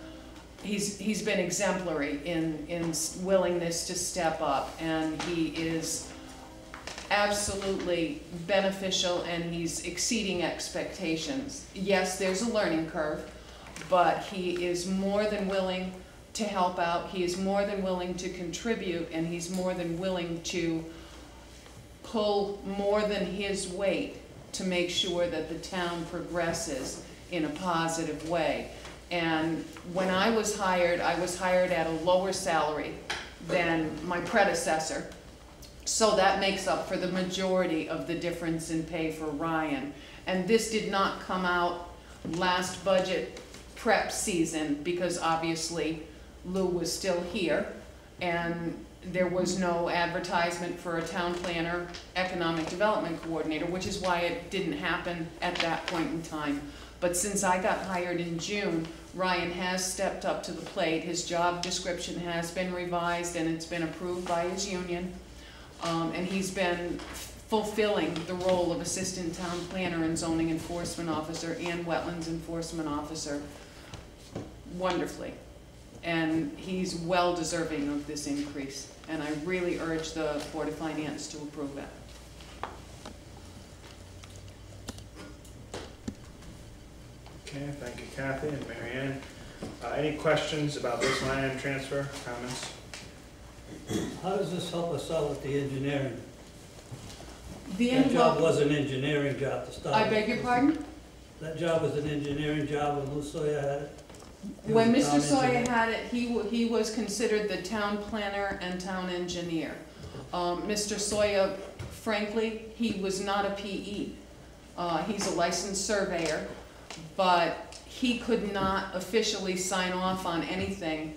He's been exemplary in willingness to step up, and he is absolutely beneficial, and he's exceeding expectations. Yes, there's a learning curve, but he is more than willing to help out. He is more than willing to contribute, and he's more than willing to pull more than his weight to make sure that the town progresses in a positive way. And when I was hired at a lower salary than my predecessor. So that makes up for the majority of the difference in pay for Ryan. And this did not come out last budget prep season, because obviously Lou was still here and there was no advertisement for a town planner, economic development coordinator, which is why it didn't happen at that point in time. But since I got hired in June, Ryan has stepped up to the plate. His job description has been revised and it's been approved by his union. And he's been fulfilling the role of assistant town planner and zoning enforcement officer and wetlands enforcement officer wonderfully. And he's well deserving of this increase. And I really urge the Board of Finance to approve it. Okay, thank you, Kathy and Mary Ann. Any questions about this line item transfer, comments? How does this help us out with the engineering? The That job envelope, was an engineering job to start. I beg your pardon? That job was an engineering job when Lou Sawyer had it? When He was Mr. town Sawyer engineer. had it, he was considered the town planner and town engineer. Mr. Sawyer, frankly, he was not a PE. He's a licensed surveyor, but he could not officially sign off on anything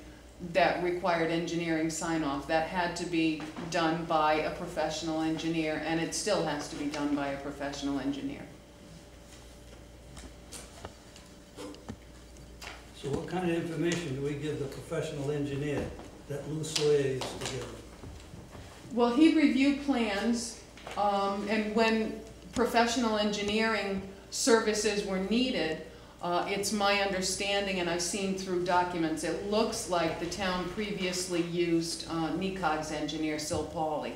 that required engineering sign-off. That had to be done by a professional engineer, and it still has to be done by a professional engineer. So what kind of information do we give the professional engineer that Lou Sawyer used to give? Well, he reviewed plans, and when professional engineering services were needed, it's my understanding, and I've seen through documents, it looks like the town previously used NECOG's engineer, Sil Pauley.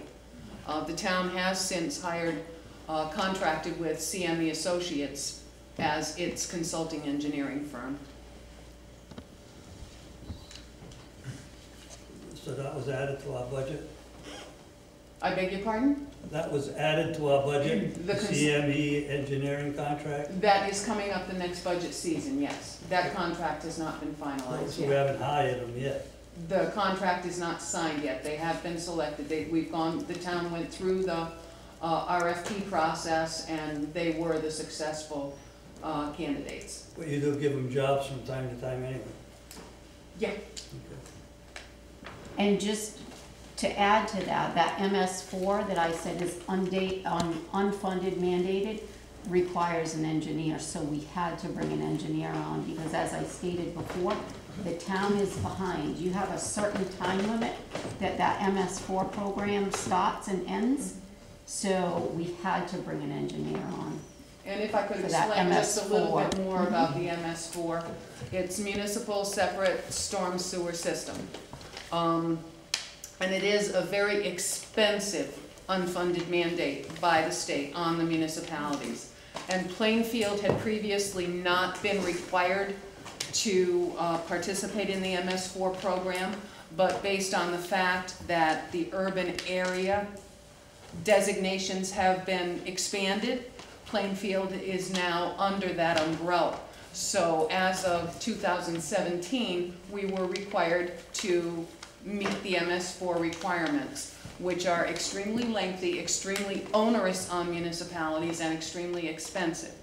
The town has since hired, contracted with CME Associates as its consulting engineering firm. So that was added to our budget? I beg your pardon? That was added to our budget, The the cons- CME engineering contract? That is coming up the next budget season, yes. That contract has not been finalized So we yet. haven't hired them yet. The contract is not signed yet. They have been selected. The town went through the RFP process, and they were the successful candidates. But you do give them jobs from time to time anyway? Yeah. Okay. And just to add to that, that MS4 that I said is unfunded mandated requires an engineer, so we had to bring an engineer on, because as I stated before, the town is behind. You have a certain time limit that MS4 program starts and ends, so we had to bring an engineer on. And if I could For that explain just a little MS4. bit more about the MS4, it's municipal separate storm sewer system. And it is a very expensive unfunded mandate by the state on the municipalities. And Plainfield had previously not been required to participate in the MS4 program, but based on the fact that the urban area designations have been expanded, Plainfield is now under that umbrella. So as of 2017, we were required to meet the MS4 requirements, which are extremely lengthy, extremely onerous on municipalities, and extremely expensive.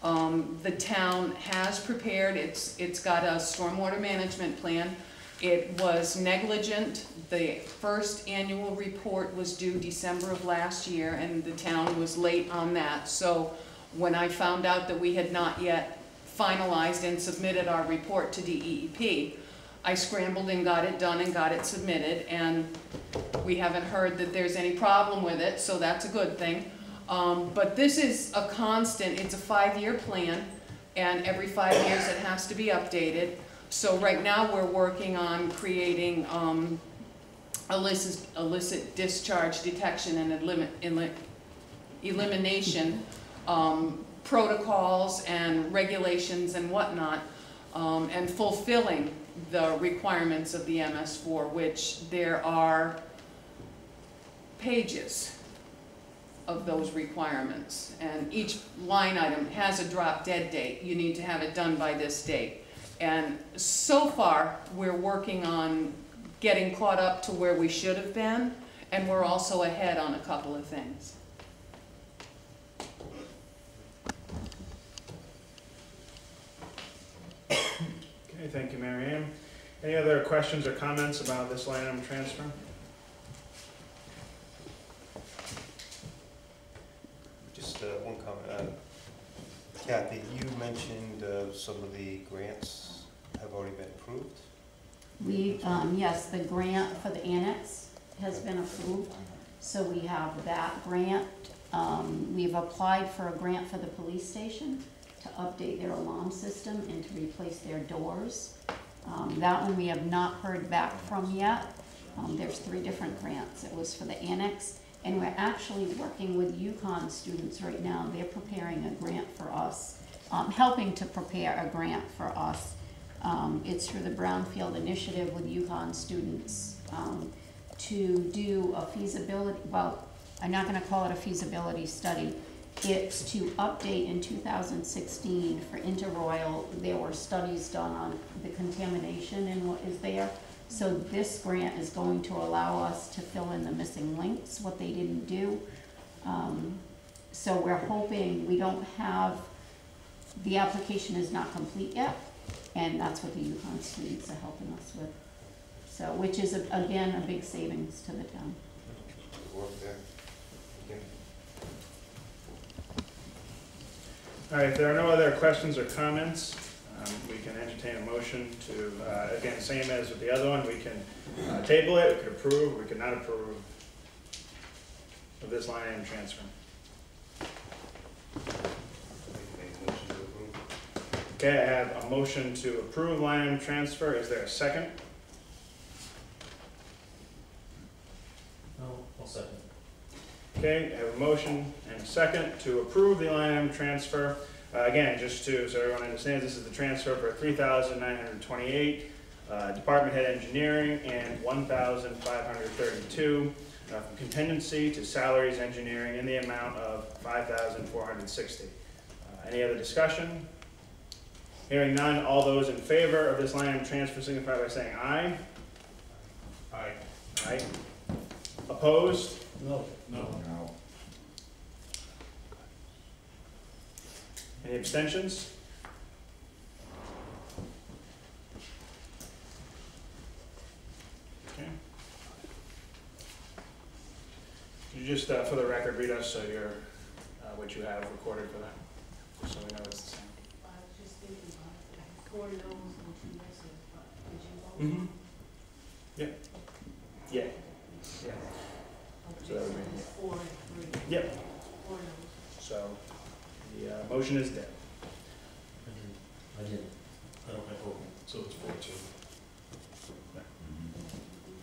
The town has prepared, it's got a stormwater management plan. It was negligent. The first annual report was due December of last year, and the town was late on that. So when I found out that we had not yet finalized and submitted our report to DEEP, I scrambled and got it done and got it submitted, and we haven't heard that there's any problem with it, so that's a good thing. But this is a constant, it's a 5-year plan, and every 5 years it has to be updated. So right now we're working on creating illicit discharge detection and elimination protocols and regulations and whatnot, and fulfilling the requirements of the MS4, which there are pages of those requirements, and each line item has a drop dead date. You need to have it done by this date. And so far, we're working on getting caught up to where we should have been, and we're also ahead on a couple of things. Okay, thank you, Mary Ann. Any other questions or comments about this line item transfer? Just one comment. Kathy, you mentioned some of the grants have already been approved. Yes, the grant for the annex has been approved, so we have that grant. We've applied for a grant for the police station to update their alarm system and to replace their doors. That one we have not heard back from yet. There's 3 different grants. It was for the annex, and we're actually working with UConn students right now. They're preparing a grant for us, helping to prepare a grant for us. It's through the Brownfield Initiative with UConn students to do a feasibility, well, I'm not gonna call it a feasibility study. it's to update in 2016 for Interroyal. There were studies done on the contamination and what is there. So this grant is going to allow us to fill in the missing links, what they didn't do. So we're hoping, we don't have, the application is not complete yet, and that's what the Yukon students are helping us with. So, which is, again, a big savings to the town. Work there. Okay. All right, if there are no other questions or comments, we can entertain a motion to, again, same as with the other one, we can table it, we could approve, we could not approve of this line item transfer. Make a motion to approve. Okay, I have a motion to approve line item transfer. Is there a second? No, I'll second. Okay, I have a motion and a second to approve the line item transfer. Again, just to, so everyone understands, this is the transfer for $3,928, department head engineering, and $1,532 from contingency to salaries engineering in the amount of $5,460. Any other discussion? Hearing none, all those in favor of this line item transfer signify by saying aye. Aye. Aye. Opposed? No. No. No. Any abstentions? Okay. Could you just, for the record, read us your, what you have recorded for that, just so we know it's the same. I was just thinking about it, corridors and two misses, but did you vote? Mm-hmm. Yeah. Yeah. Yeah. So that would be- Four and three. Yep. Corridors. So the motion is dead. I didn't. I don't have vote. So it's 4-2.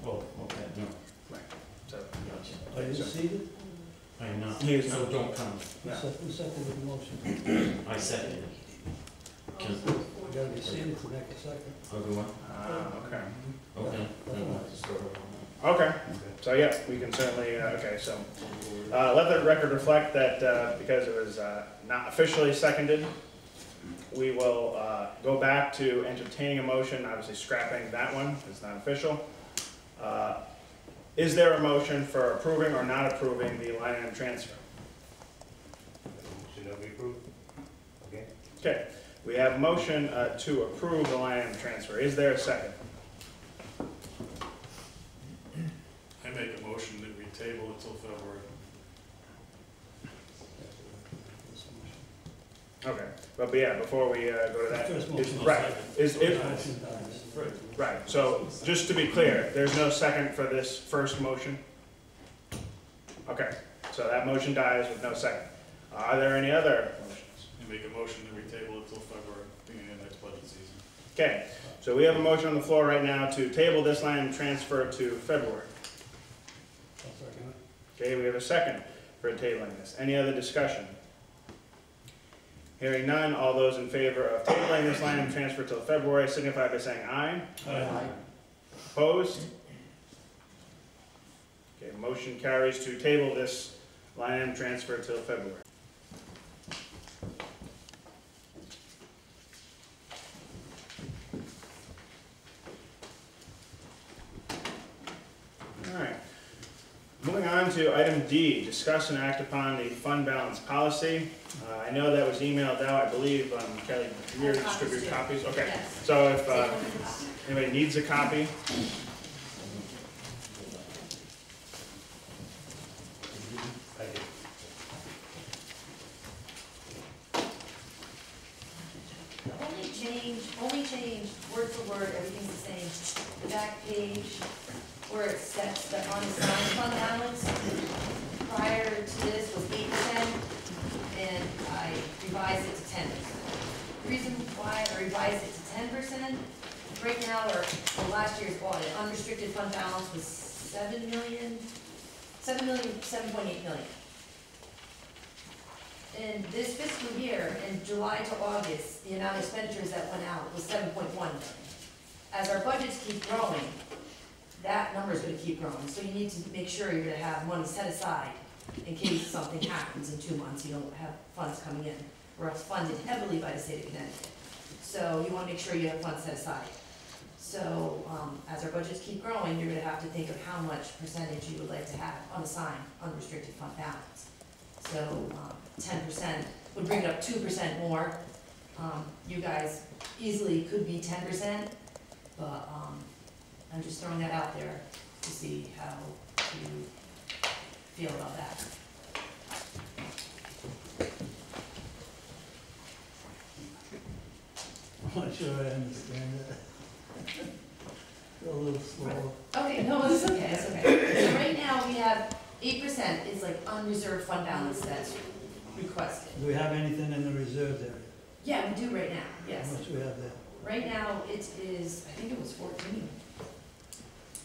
Oh, okay, no, So, gotcha. Are you seated? I am not. He is So not. don't count. No. Who seconded the motion? I second it. Can, You gotta be seated to make a second. I'll do one. Okay. Okay. Then we'll have to start over. Okay. So yeah, we can certainly, okay, so let the record reflect that because it was not officially seconded, we will go back to entertaining a motion, obviously scrapping that one, it's not official. Is there a motion for approving or not approving the line item transfer? Should that be approved? Okay. Okay, we have a motion to approve the line item transfer. Is there a second? I make a motion that we table until February. Okay, but yeah, before we go to that, First is, motion. right, is it, Motion dies. right, so just to be clear, there's no second for this first motion? Okay, so that motion dies with no second. Are there any other motions? I make a motion that we table it till February, beginning of next budget season. Okay, so we have a motion on the floor right now to table this line and transfer to February. I'll second it. Okay, we have a second for tabling this. Any other discussion? Hearing none, all those in favor of tabling this line and transfer till February signify by saying aye. Aye. Opposed? Okay, motion carries to table this line item transfer till February. All right. Moving on to item D, discuss and act upon the fund balance policy. I know that was emailed out, I believe, Kelly, you're to distribute copies? Okay, Yes. so if anybody needs a copy, I did. The only change, word for word, everything's the same. The back page, where it sets the unassigned fund balance, prior to this was 8%, and I revised it to 10%. The reason why I revised it to 10%, right now, or for last year's audit, unrestricted fund balance was 7.8 million. In this fiscal year, in July to August, the amount of expenditures that went out was 7.1 million. As our budgets keep growing, that number is gonna keep growing, so you need to make sure you're gonna have money set aside in case something happens in 2 months, you don't have funds coming in. We're funded heavily by the state of Connecticut. So you wanna make sure you have funds set aside. So, as our budgets keep growing, you're gonna have to think of how much percentage you would like to have unassigned, unrestricted fund balance. So, 10% would bring it up 2% more. You guys easily could be 10%, but, I'm just throwing that out there to see how you feel about that. I'm not sure I understand that. Go a little slow. Okay, no, it's okay, it's okay. So right now, we have 8% is like unreserved fund balance that's requested. Do we have anything in the reserve area? Yeah, we do right now, How yes. much we have there? Right now, it is, I think it was 14.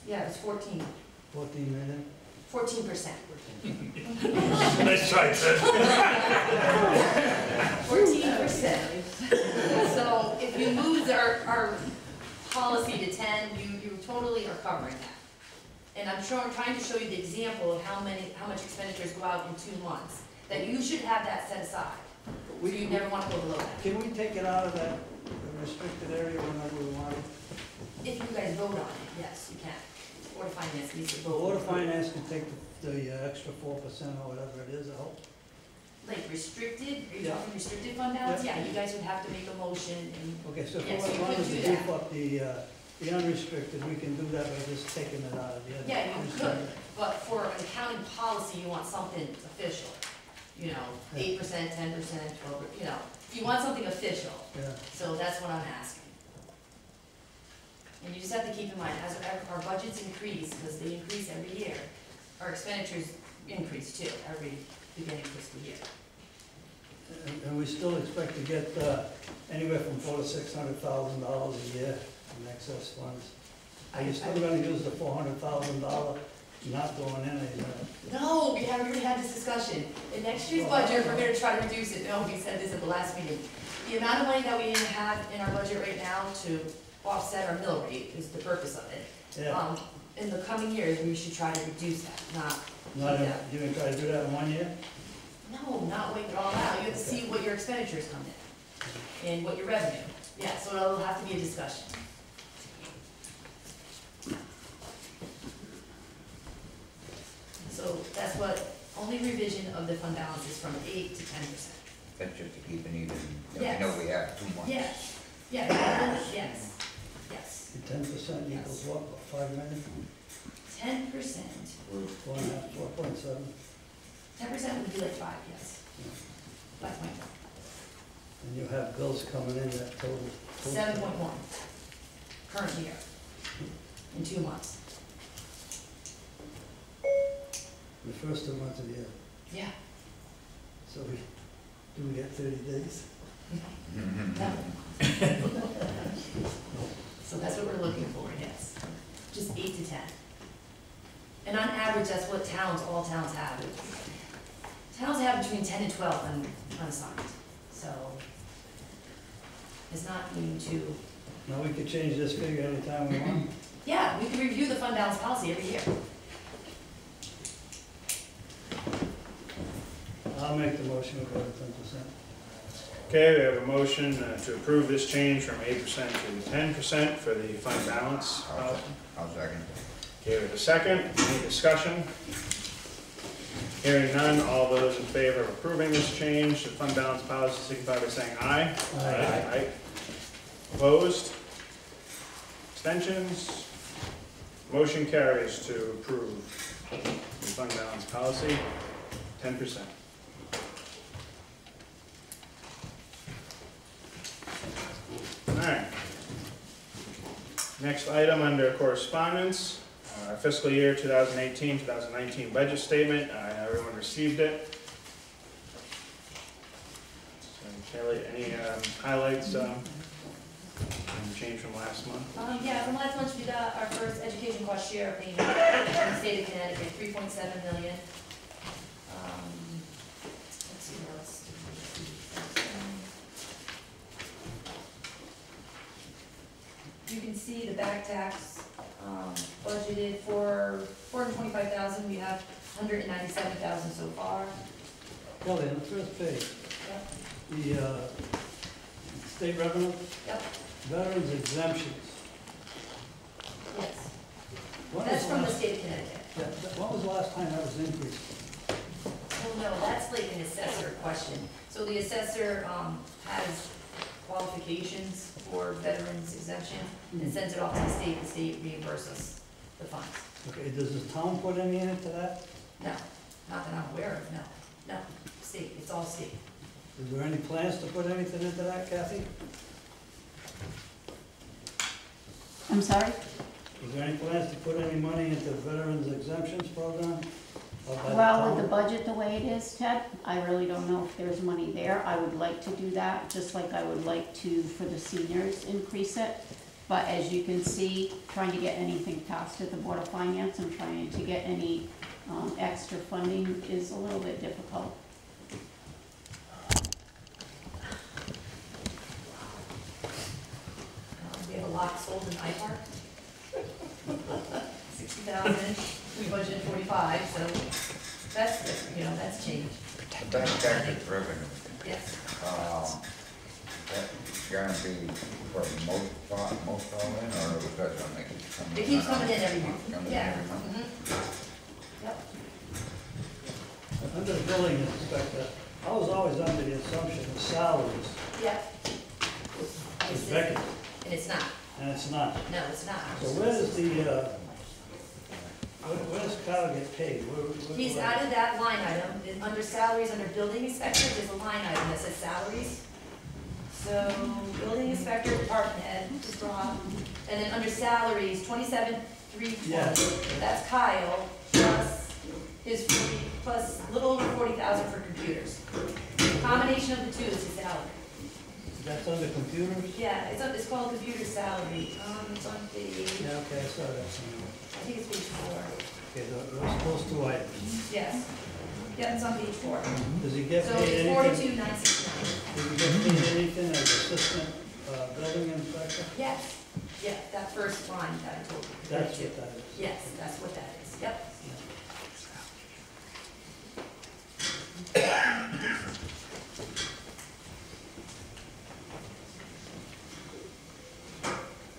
Yeah, it was 14, 14 million? 14%. Nice try, Ted. 14%. So if you move our policy to 10, you totally are covering that. And I'm trying to show you the example of how much expenditures go out in 2 months, that you should have that set aside. So you never want to go below that. Can we take it out of that restricted area whenever we want it? If you guys vote on it, yes, you can. Board of Finance needs to The vote. Board of Finance can take the extra 4% or whatever it is, I hope. Like restricted, are you Yeah. talking restricted fund balance? Yeah. Yeah, you guys would have to make a motion and, Okay, so if Yes, we you wanted could to do beef that. up the unrestricted, we can do that by just taking it out of the other. yeah, you could. But for an accounting policy, you want something official. You know, 8%, 10%, 12%, you know, you want something official. Yeah, So that's what I'm asking. And you just have to keep in mind, as our budgets increase, because they increase every year, our expenditures increase too, every beginning fiscal year. and we still expect to get anywhere from $400,000 to $600,000 a year in excess funds. Are you still gonna use the $400,000 not going in anymore? No, we haven't really had this discussion. In next year's budget, we're gonna try to reduce it. No, we said this at the last meeting. The amount of money that we have in our budget right now to offset our mill rate is the purpose of it. Yeah, In the coming years, we should try to reduce that, not not, keep that. you gonna try to do that in 1 year? No, not wait it all out. You have to see what your expenditures come in and what your revenue. Yeah, so it'll have to be a discussion. So that's what, only revision of the fund balance is from 8 to 10%. That's just to keep it even. Yes. We know we have 2 months. Yes, yes, yes, yes. 10% equals what, about 5 million? 10%, 4.5, 4.7? 10% would be like 5, yes. 5.1, And you have bills coming in that total? 7.1, current year, in 2 months. The first 2 months of the year. Yeah. So do we get 30 days? No. So that's what we're looking for, yes. Just 8 to 10. And on average, that's what all towns have. Towns have between 10 and 12 unassigned, so it's not going to, Now, we could change this figure anytime we want. yeah, we can review the fund balance policy every year. I'll make the motion to go to 10%. Okay, we have a motion to approve this change from 8% to 10% for the fund balance policy. I'll second. Okay, we have a second. Any discussion? Hearing none, all those in favor of approving this change to fund balance policy signify by saying aye. Aye. Opposed? Abstentions? Motion carries to approve the fund balance policy, 10%. All right. Next item under correspondence, our fiscal year 2018-2019 budget statement. Everyone received it. So, Kelly, any highlights, any change from last month? Yeah, from last month, we got our first education cost share payment from the state of Connecticut, 3.7 million. Let's see what else. You can see the back tax, budgeted for $425,000. We have $197,000 so far. Kelly, on the first page, Yep, the state revenue, yep, veterans exemptions. yes. When That's was from the last- state of Connecticut. Yeah, when was the last time that was increased? Well, no, that's like an assessor question. So the assessor, has qualifications for veterans exemption and sends it off to the state reimburses the funds. Okay, does the town put any into that? No, not that I'm aware of, no, state, it's all state. Is there any plans to put anything into that, Kathy? I'm sorry? Is there any plans to put any money into the veterans exemptions program? Or by the Well, with town? the budget the way it is, Ted, I really don't know if there's money there. I would like to do that, just like I would like to, for the seniors, increase it. But as you can see, trying to get anything passed at the Board of Finance and trying to get any extra funding is a little bit difficult. We have a lot sold in iPark. 60,000, we budgeted 45, so that's, that's changed. That's tax revenue. Yes. That's guaranteed for most all in, or because I make it come in? It keeps coming in every month. Coming in Yeah. every month? Mhm. Yep. Under the building inspector, I was always under the assumption that salaries Yep. is vacant, And it's not. and it's not. No, it's not. So where's the, where's Kyle get paid? He's added that line item, under salaries, under building inspector, there's a line item that says salaries. So, building inspector, department head, just Rob, and then under salaries, 27,320. Yeah. That's Kyle, plus his 40, plus a little over 40,000 for computers. Combination of the two is his salary. That's under computers? Yeah, it's called computer salary, it's on page, Yeah, okay, I saw that somewhere. I think it's page 4. Okay, those two items. Yes. Yeah, it's on page 4. Does he get So paid it's anything? 42,969. Does he get paid anything as assistant, building inspector? Yes, yeah, that first line that I told you. That's what that is. Yes, that's what that is, yep.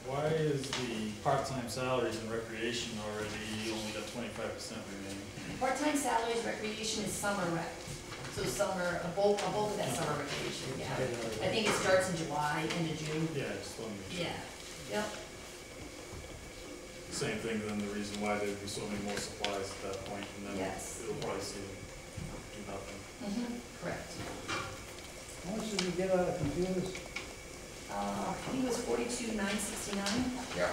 Why is the part-time salaries in recreation already only got 25% remaining? Part-time salaries, recreation is summer rec. So summer, a bulk of that summer recreation, yeah. I think it starts in July, into June. Yeah, just let me, Yeah, yep, same thing, then the reason why there'd be so many more supplies at that point, and then Yes. it'll probably see, do nothing. correct. How much did he get out of computers? I think it was 42,969. Yeah.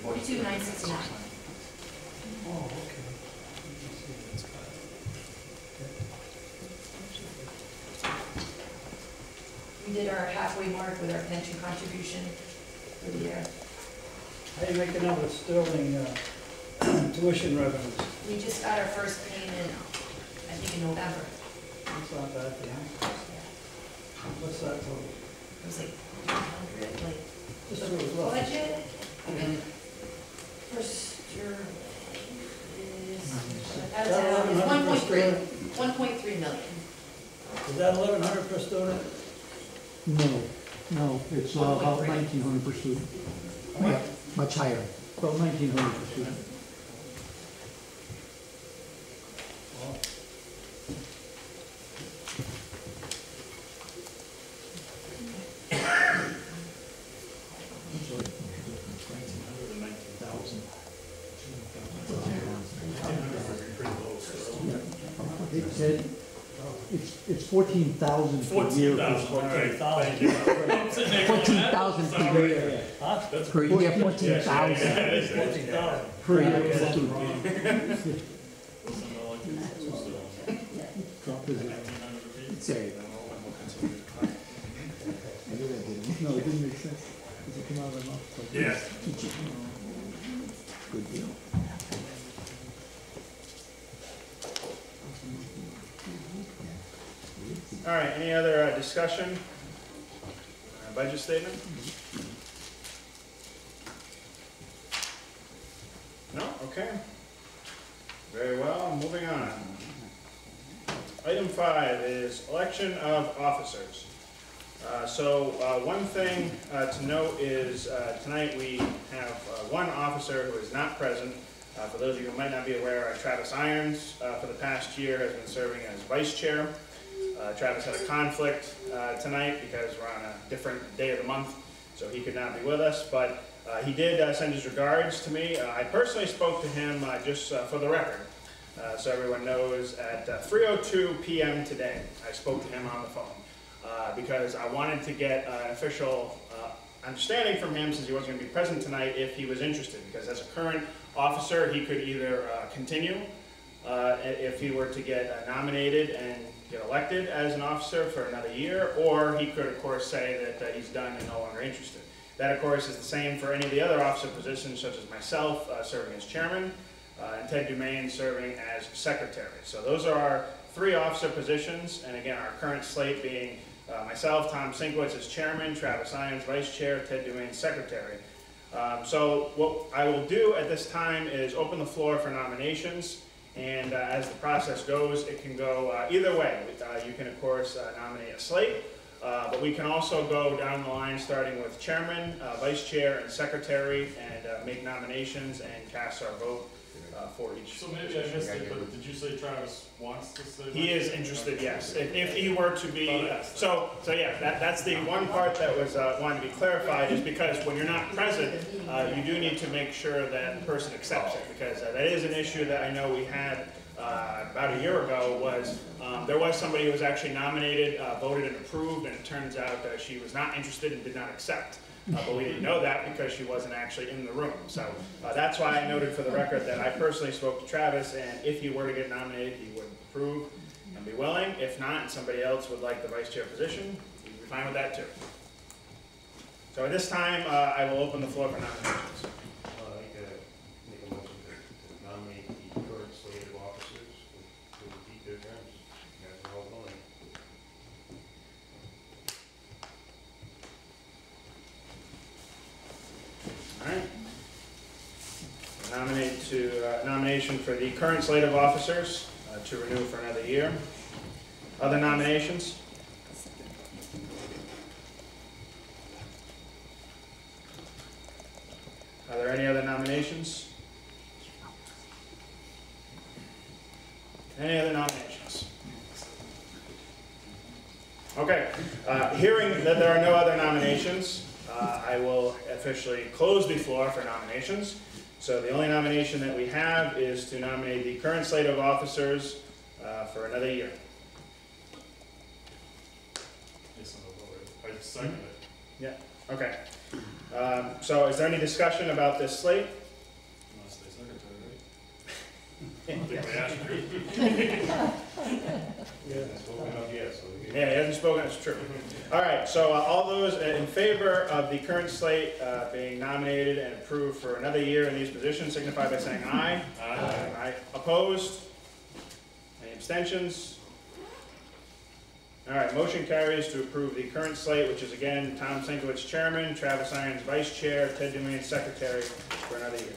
42,969. Oh, okay. We did our halfway mark with our pension contribution for the year. How you making out with Sterling, tuition revenues? We just got our first payment, I think in November. That's not bad for him. What's that total? It was like 100, like, Just so it's rough. budget, first year is, out of town, is 1.3 million. Is that 1,100 per student? No, it's about 1,900 per student. Yeah, much higher, about 1,900 per student. Well, It said, it's 14,000 per year. 14,000, all right, 14,000. thank you. I'm sitting there going, 14,000 per year. Huh? That's Per year, 14,000 14,000. per year Okay, per that's student. wrong. Drop is it? There you go. I knew that didn't, no, it didn't make sense. Does it come out of my mouth? Yeah. Good deal. All right, any other discussion? Budget statement? No? Okay. Very well, moving on. Item 5 is election of officers. One thing to note is tonight we have one officer who is not present. For those of you who might not be aware, Travis Irons for the past year has been serving as vice chair. Travis had a conflict tonight because we're on a different day of the month, so he could not be with us, but he did send his regards to me. I personally spoke to him just for the record, so everyone knows, at 3:02 p.m. today. I spoke to him on the phone because I wanted to get an official understanding from him, since he wasn't going to be present tonight, if he was interested, because as a current officer he could either continue if he were to get nominated and get elected as an officer for another year, or he could of course say that he's done and no longer interested. That of course is the same for any of the other officer positions, such as myself serving as chairman and Ted Dumaine serving as secretary. So those are our 3 officer positions, and again our current slate being myself, Tom Sinkwitz as chairman, Travis Irons vice chair, Ted Dumaine secretary. So what I will do at this time is open the floor for nominations. And as the process goes, it can go either way. You can, of course, nominate a slate, but we can also go down the line, starting with chairman, vice chair, and secretary, and make nominations and cast our vote for each. So maybe I missed it, but did you say Travis wants to stay? He is interested, yes. If he were to be, so yeah, that's the one part that was wanted to be clarified, is because when you're not present, you do need to make sure that the person accepts it, because that is an issue that I know we had about a year ago. Was there was somebody who was actually nominated, voted and approved, and it turns out that she was not interested and did not accept. But we didn't know that because she wasn't actually in the room. So that's why I noted for the record that I personally spoke to Travis, and if he were to get nominated, he would approve and be willing. If not, and somebody else would like the vice chair position, he'd be fine with that too. So at this time, I will open the floor for nominations. I'd like to make a motion to nominate the current slate of officers to repeat their terms. You guys are all willing. All right. Nomination for the current slate of officers to renew for another year. Other nominations? Are there any other nominations? Any other nominations? Okay. Hearing that there are no other nominations, I will officially close the floor for nominations. So the only nomination that we have is to nominate the current slate of officers for another year. Yes, I second it. Yeah, okay. So is there any discussion about this slate? You want to stay secretary, right? I think we asked you. Yeah, that's what we have yet, so. Yeah, he hasn't spoken, it's true. All right, so all those in favor of the current slate being nominated and approved for another year in these positions signify by saying aye. Aye. Aye. Opposed? Any abstentions? All right, motion carries to approve the current slate, which is again Tom Sinkwitz chairman, Travis Irons vice chair, Ted Dumaine secretary for another year.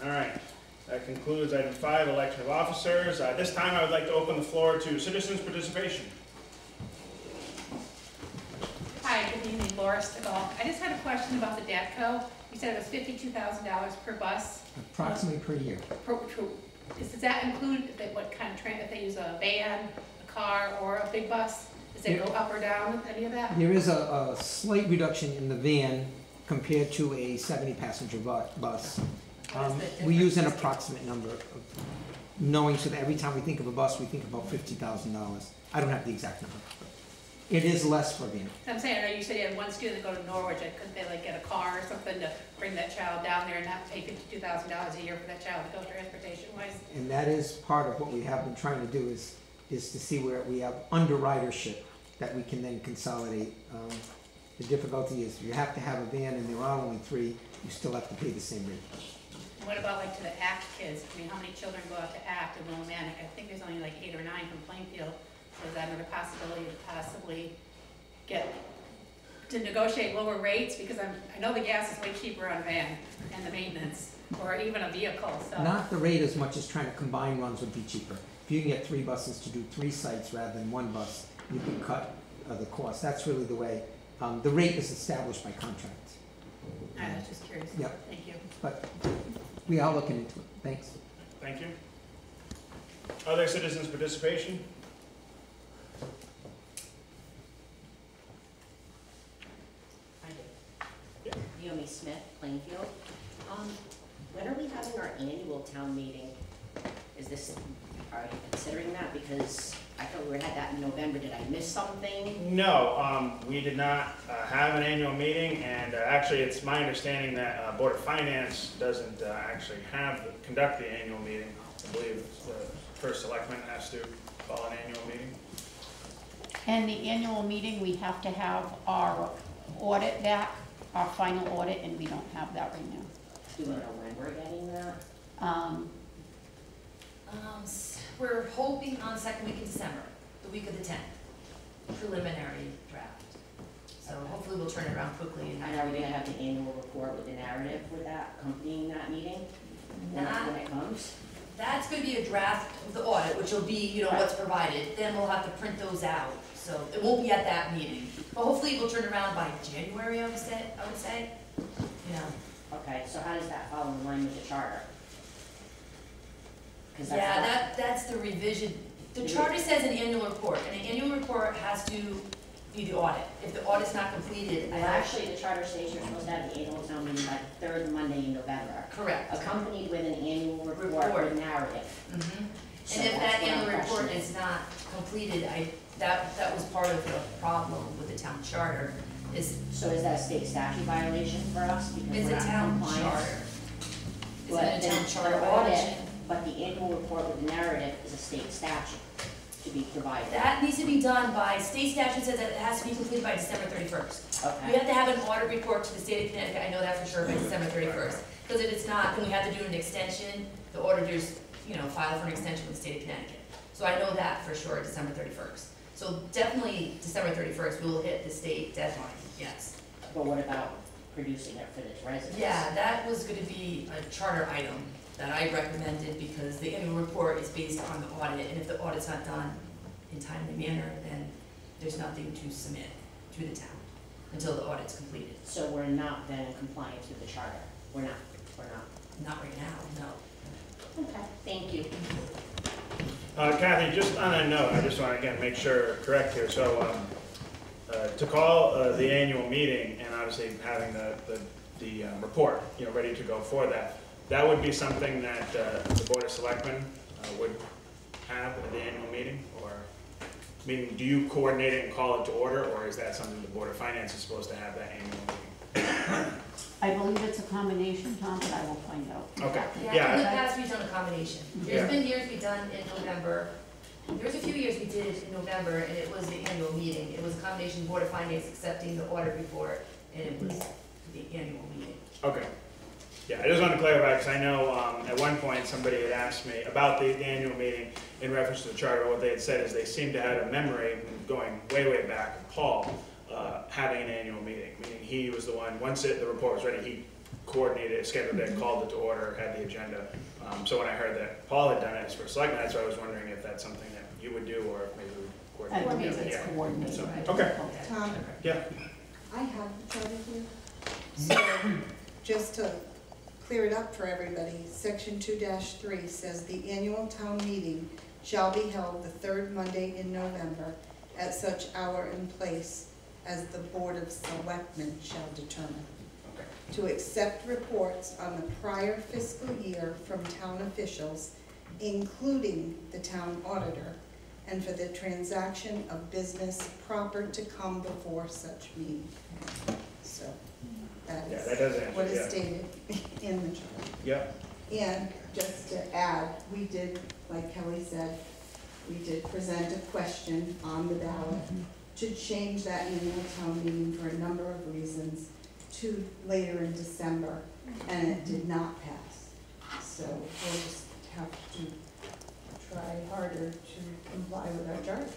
All right. That concludes item 5, election of officers. This time I would like to open the floor to citizens' participation. Hi, good evening, Laura Stigall. I just had a question about the DATCO. You said it was $52,000 per bus. Approximately per year. Does that include what kind of if they use a van, a car, or a big bus? Does it go up or down with any of that? There is a slight reduction in the van compared to a 70-passenger bus. We use an approximate number of knowing, so that every time we think of a bus, we think about $50,000. I don't have the exact number, but it is less for a van. I'm saying, I know you said you had one student that go to Norwich, couldn't they like get a car or something to bring that child down there and not pay $52,000 a year for that child to go transportation-wise? And that is part of what we have been trying to do is to see where we have underridership that we can then consolidate. The difficulty is you have to have a van and there are only 3, you still have to pay the same rate. What about like to the ACT kids? I mean, how many children go out to ACT and Willimantic? I think there's only like 8 or 9 from Plainfield. So is that another possibility to possibly get to negotiate lower rates? Because I know the gas is way cheaper on a van and the maintenance, or even a vehicle, so. Not the rate as much as trying to combine runs would be cheaper. If you can get 3 buses to do 3 sites rather than 1 bus, you can cut the cost. That's really the way. The rate is established by contract. I was just curious. Yep. Thank you. But we are looking into it. Thanks. Thank you. Other citizens' participation? Naomi Smith, Plainfield. When are we having our annual town meeting? Are you considering that? Because I thought we had that in November. Did I miss something? No, we did not have an annual meeting, and actually it's my understanding that Board of Finance doesn't actually conduct the annual meeting. I believe the first selectman has to call an annual meeting. And the annual meeting, we have to have our audit back, our final audit, and we don't have that right now. Do we know when we're getting that? We're hoping on second week in December, the week of the 10th, preliminary draft. So hopefully we'll turn it around quickly. And are we gonna have the annual report with the narrative with that accompanying that meeting? When it comes? That's gonna be a draft of the audit, which will be, you know, what's provided. Then we'll have to print those out. So it won't be at that meeting. But hopefully we'll turn it around by January, I would say. You know. Okay, so how does that fall in line with the charter? Yeah, that's the revision. The charter says an annual report, and an annual report has to be the audit. If the audit's not completed, Well, actually, the charter states you're supposed to have the annual town meeting by the 3rd Monday in November. Correct. Accompanied with an annual report with narrative. Mm-hmm. So And if that's that what I'm annual report questioning. is not completed, that was part of the problem with the town charter, is So is that a state statute violation for us? Because it's we're a not town compliant? charter. Is But it a town the charter audit, violation? but the annual report with the narrative is a state statute to be provided. That needs to be done by, state statute says that it has to be completed by December 31st. We Okay, have to have an audit report to the state of Connecticut, I know that for sure, by December 31st. Because if it's not, then we have to do an extension, the auditors, file for an extension with the state of Connecticut. So I know that for sure, December 31st. So definitely December 31st, we will hit the state deadline, yes. but what about producing it for the residents? Yeah, that was gonna be a charter item that I recommended because the annual report is based on the audit, and if the audit's not done in timely manner, then there's nothing to submit to the town until the audit's completed. So we're not then in compliance with the charter? We're not? Not right now, no. Okay, thank you. Kathy, just on that note, I just want to again make sure correct here. So to call the annual meeting and obviously having the report ready to go for that, that would be something that the Board of Selectmen would have at the annual meeting, or meaning do you coordinate it and call it to order, or is that something the Board of Finance is supposed to have that annual meeting? I believe it's a combination, Tom, but I will find out. Okay. Yeah, in the past, we've done a combination. Yeah. There's been years we've done in November. There was a few years we did it in November, and it was the annual meeting. It was a combination Board of Finance accepting the audit report, and it was the annual meeting. Okay. Yeah, I just wanted to clarify, because I know at one point somebody had asked me about the annual meeting in reference to the charter. What they had said is they seemed to have a memory going way, way back of Paul having an annual meeting, meaning he was the one, once the report was ready, he coordinated it, scheduled it, called it to order, had the agenda. So when I heard that Paul had done it as first selectman, that's why I was wondering if that's something that you would do, or maybe we would I coordinate. believe it's Yeah. coordinated. So, right? okay. Tom, Yeah. I have the charter here. So, just to clear it up for everybody, section 2-3 says the annual town meeting shall be held the 3rd Monday in November at such hour and place as the Board of Selectmen shall determine. Okay. To accept reports on the prior fiscal year from town officials, including the town auditor, and for the transaction of business proper to come before such meeting. So, that Yeah, that does is answer, what is yeah. stated in the charter. Yep. And just to add, we did, like Kelly said, we did present a question on the ballot to change that annual town meeting for a number of reasons to later in December, and it did not pass. So we'll just have to try harder to comply with our charter.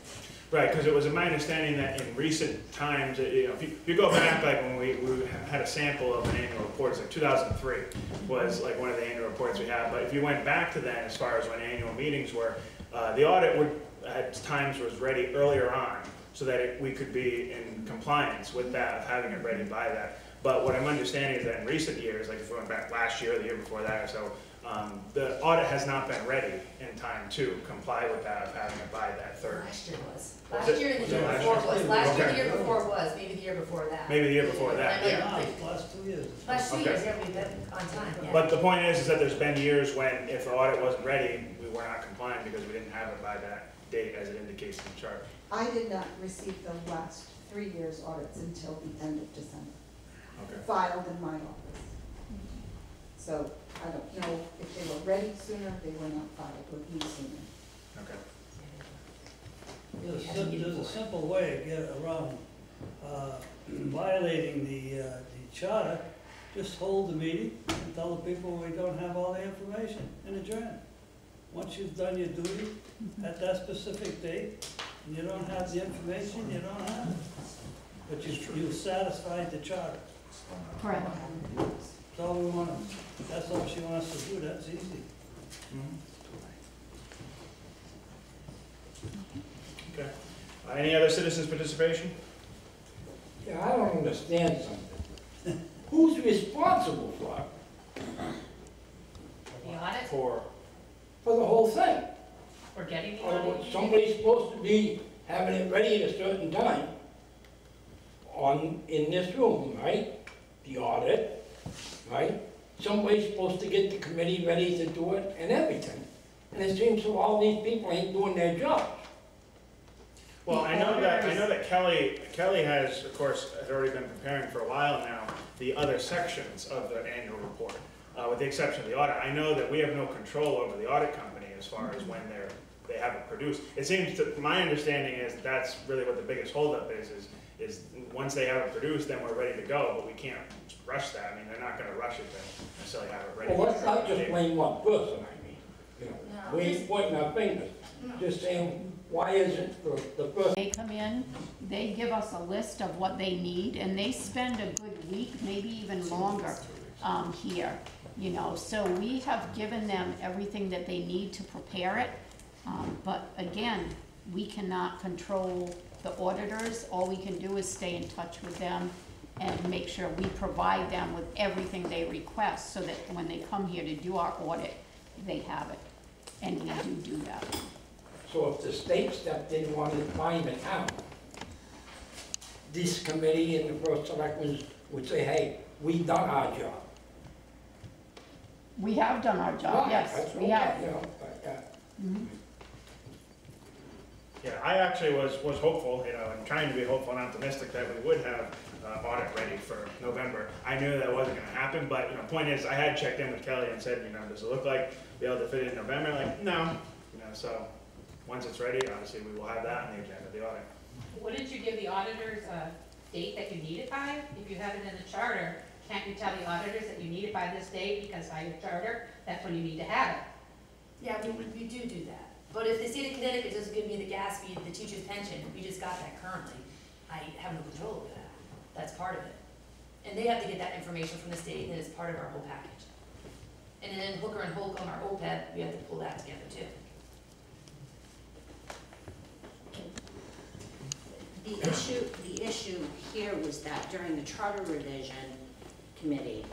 Right, because it was my understanding that in recent times, you know, if you go back, like when we had a sample of an annual report, it's like 2003 was like one of the annual reports we had. But if you went back to then, as far as when annual meetings were, the audit would, at times, was ready earlier on, so that we could be in compliance with that, of having it ready by that. But what I'm understanding is that in recent years, like if we went back last year, or the year before that, or so, the audit has not been ready in time to comply with that, of having it by that third. Last year was. Was Last it? year and Was the it year last before year? was. Last year, the Okay. year before was, maybe the year before that. Maybe the year before that, And yeah. like, Last 2 years. last 2 Okay. years, yeah, we've been on time, yeah. But the point is that there's been years when if the audit wasn't ready, we were not compliant because we didn't have it by that date as it indicates in the chart. I did not receive the last 3 years' audits until the end of December, Okay. filed in my office. So I don't know if they were ready sooner, they were not filed with me sooner. Okay. There's a simple way to get around violating the charter. Just hold the meeting and tell the people we don't have all the information and adjourn. Once you've done your duty at that specific date, and you don't have the information, you don't have it. But you've satisfied the charter. Correct. That's all we want, that's all she wants to do, that's easy. Okay. Any other citizens' participation? Yeah, I don't understand something. Who's responsible for it? The audit, For, For the whole thing? or getting the Or audit? somebody's supposed to be having it ready at a certain time in this room, right? The audit, right? Somebody's supposed to get the committee ready to do it and everything. And it seems so all these people ain't doing their jobs. well, I know that Kelly has, of course, has already been preparing for a while now, the other sections of the annual report, with the exception of the audit. I know that we have no control over the audit company as far as when they have it produced. It seems to, my understanding is that's really what the biggest holdup is once they have it produced, then we're ready to go, but we can't rush that. I mean, they're not gonna rush it to necessarily have it ready. Well, let's not just blame one person, I mean. You know, No, we ain't pointing our fingers, just saying, why isn't the person? They come in, they give us a list of what they need, and they spend a good week, maybe even longer, here, you know. So we have given them everything that they need to prepare it. But again, we cannot control the auditors. All we can do is stay in touch with them and make sure we provide them with everything they request, so that when they come here to do our audit, they have it. And we do that. So if the state stepped in and wanted to buy it out, this committee and the first selectmen would say, hey, we've done our job. We have done our job, Right, yes, that's we okay, have. you know, but, Mhm. Yeah, I actually was hopeful, you know, and trying to be hopeful and optimistic that we would have audit ready for November. I knew that wasn't gonna happen, but, you know, point is, I had checked in with Kelly and said, you know, does it look like be able to fit it in November? Like, no, you know, so, once it's ready, obviously, we will have that on the agenda, the audit. Wouldn't you give the auditors a date that you need it by? If you have it in the charter, can't you tell the auditors that you need it by this date, because by your charter, that's when you need to have it? Yeah, we do that. But if the state of Connecticut doesn't give me the gas fee, the teacher's pension, we just got that currently, I have no control over that. That's part of it. And they have to get that information from the state, and it's part of our whole package. And then Hooker and Holcomb, our OPEB, we have to pull that together too. The issue here was that during the charter revision committee,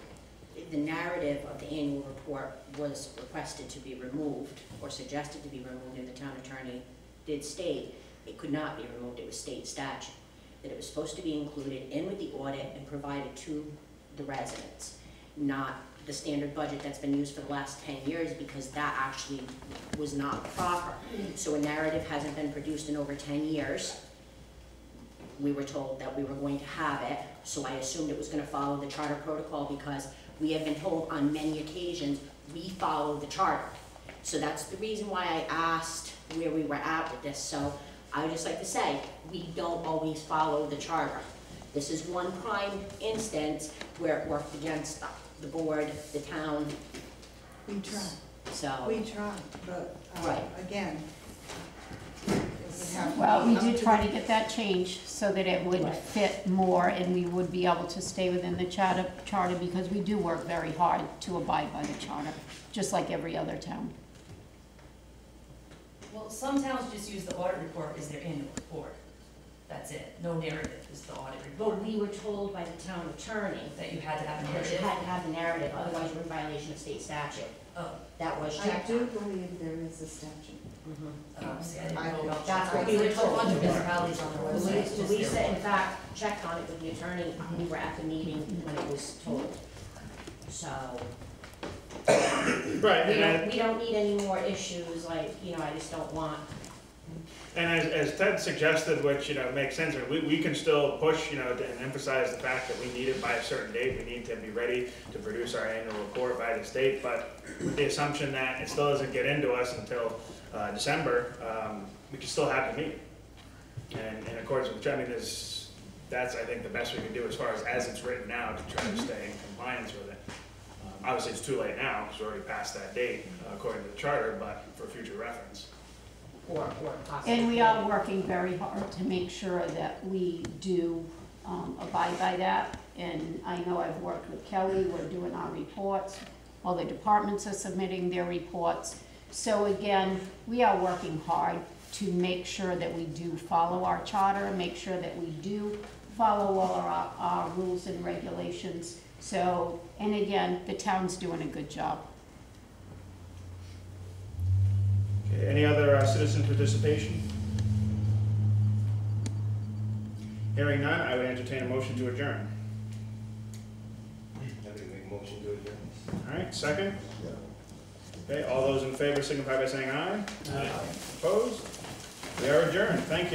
the narrative of the annual report was requested to be removed or suggested to be removed, and the town attorney did state it could not be removed. It was state statute, that it was supposed to be included in with the audit and provided to the residents, not the standard budget that's been used for the last 10 years, because that actually was not proper. So a narrative hasn't been produced in over 10 years. We were told that we were going to have it, so I assumed it was going to follow the charter protocol, because we have been told on many occasions we follow the charter. So that's the reason why I asked where we were at with this. So I would just like to say, we don't always follow the charter. This is one prime instance where it worked against the board, the town. We tried. So. We tried, but Right. again, it Well, we did try to get that changed so that it would fit more and we would be able to stay within the charter because we do work very hard to abide by the charter, just like every other town. Well, some towns just use the audit report as their annual report. That's it. No narrative is the audit report. But we were told by the town attorney That you had to have a that you narrative. had to have the narrative, otherwise you're in violation of state statute. Oh, That was I checked do on. believe there is a statute. oh, see, I didn't know about That's that. what we were There's a bunch told. of municipalities on their website. It's just Lisa, their- in fact, checked on it with the attorney, we were at the meeting when it was told. So, Right, we don't need any more issues, like, I just don't want. and as Ted suggested, which, makes sense, we can still push, and emphasize the fact that we need it by a certain date, we need to be ready to produce our annual report by this date, but with the assumption that it still doesn't get into us until December, we can still have the meeting. And in accordance with the trend, that's, I think, the best we can do as far as it's written now to try to stay in compliance with it. Obviously, it's too late now, because we're already past that date, according to the charter, but for future reference. Or possibly. And we are working very hard to make sure that we do abide by that. And I know I've worked with Kelly, we're doing our reports, all the departments are submitting their reports. So again, we are working hard to make sure that we do follow our charter, make sure that we do follow all our rules and regulations. So, and again, the town's doing a good job. Okay, any other citizen participation? Hearing none, I would entertain a motion to adjourn. I think make a motion to adjourn. All right, second? Okay, all those in favor signify by saying aye. Aye. Opposed? We are adjourned, thank you.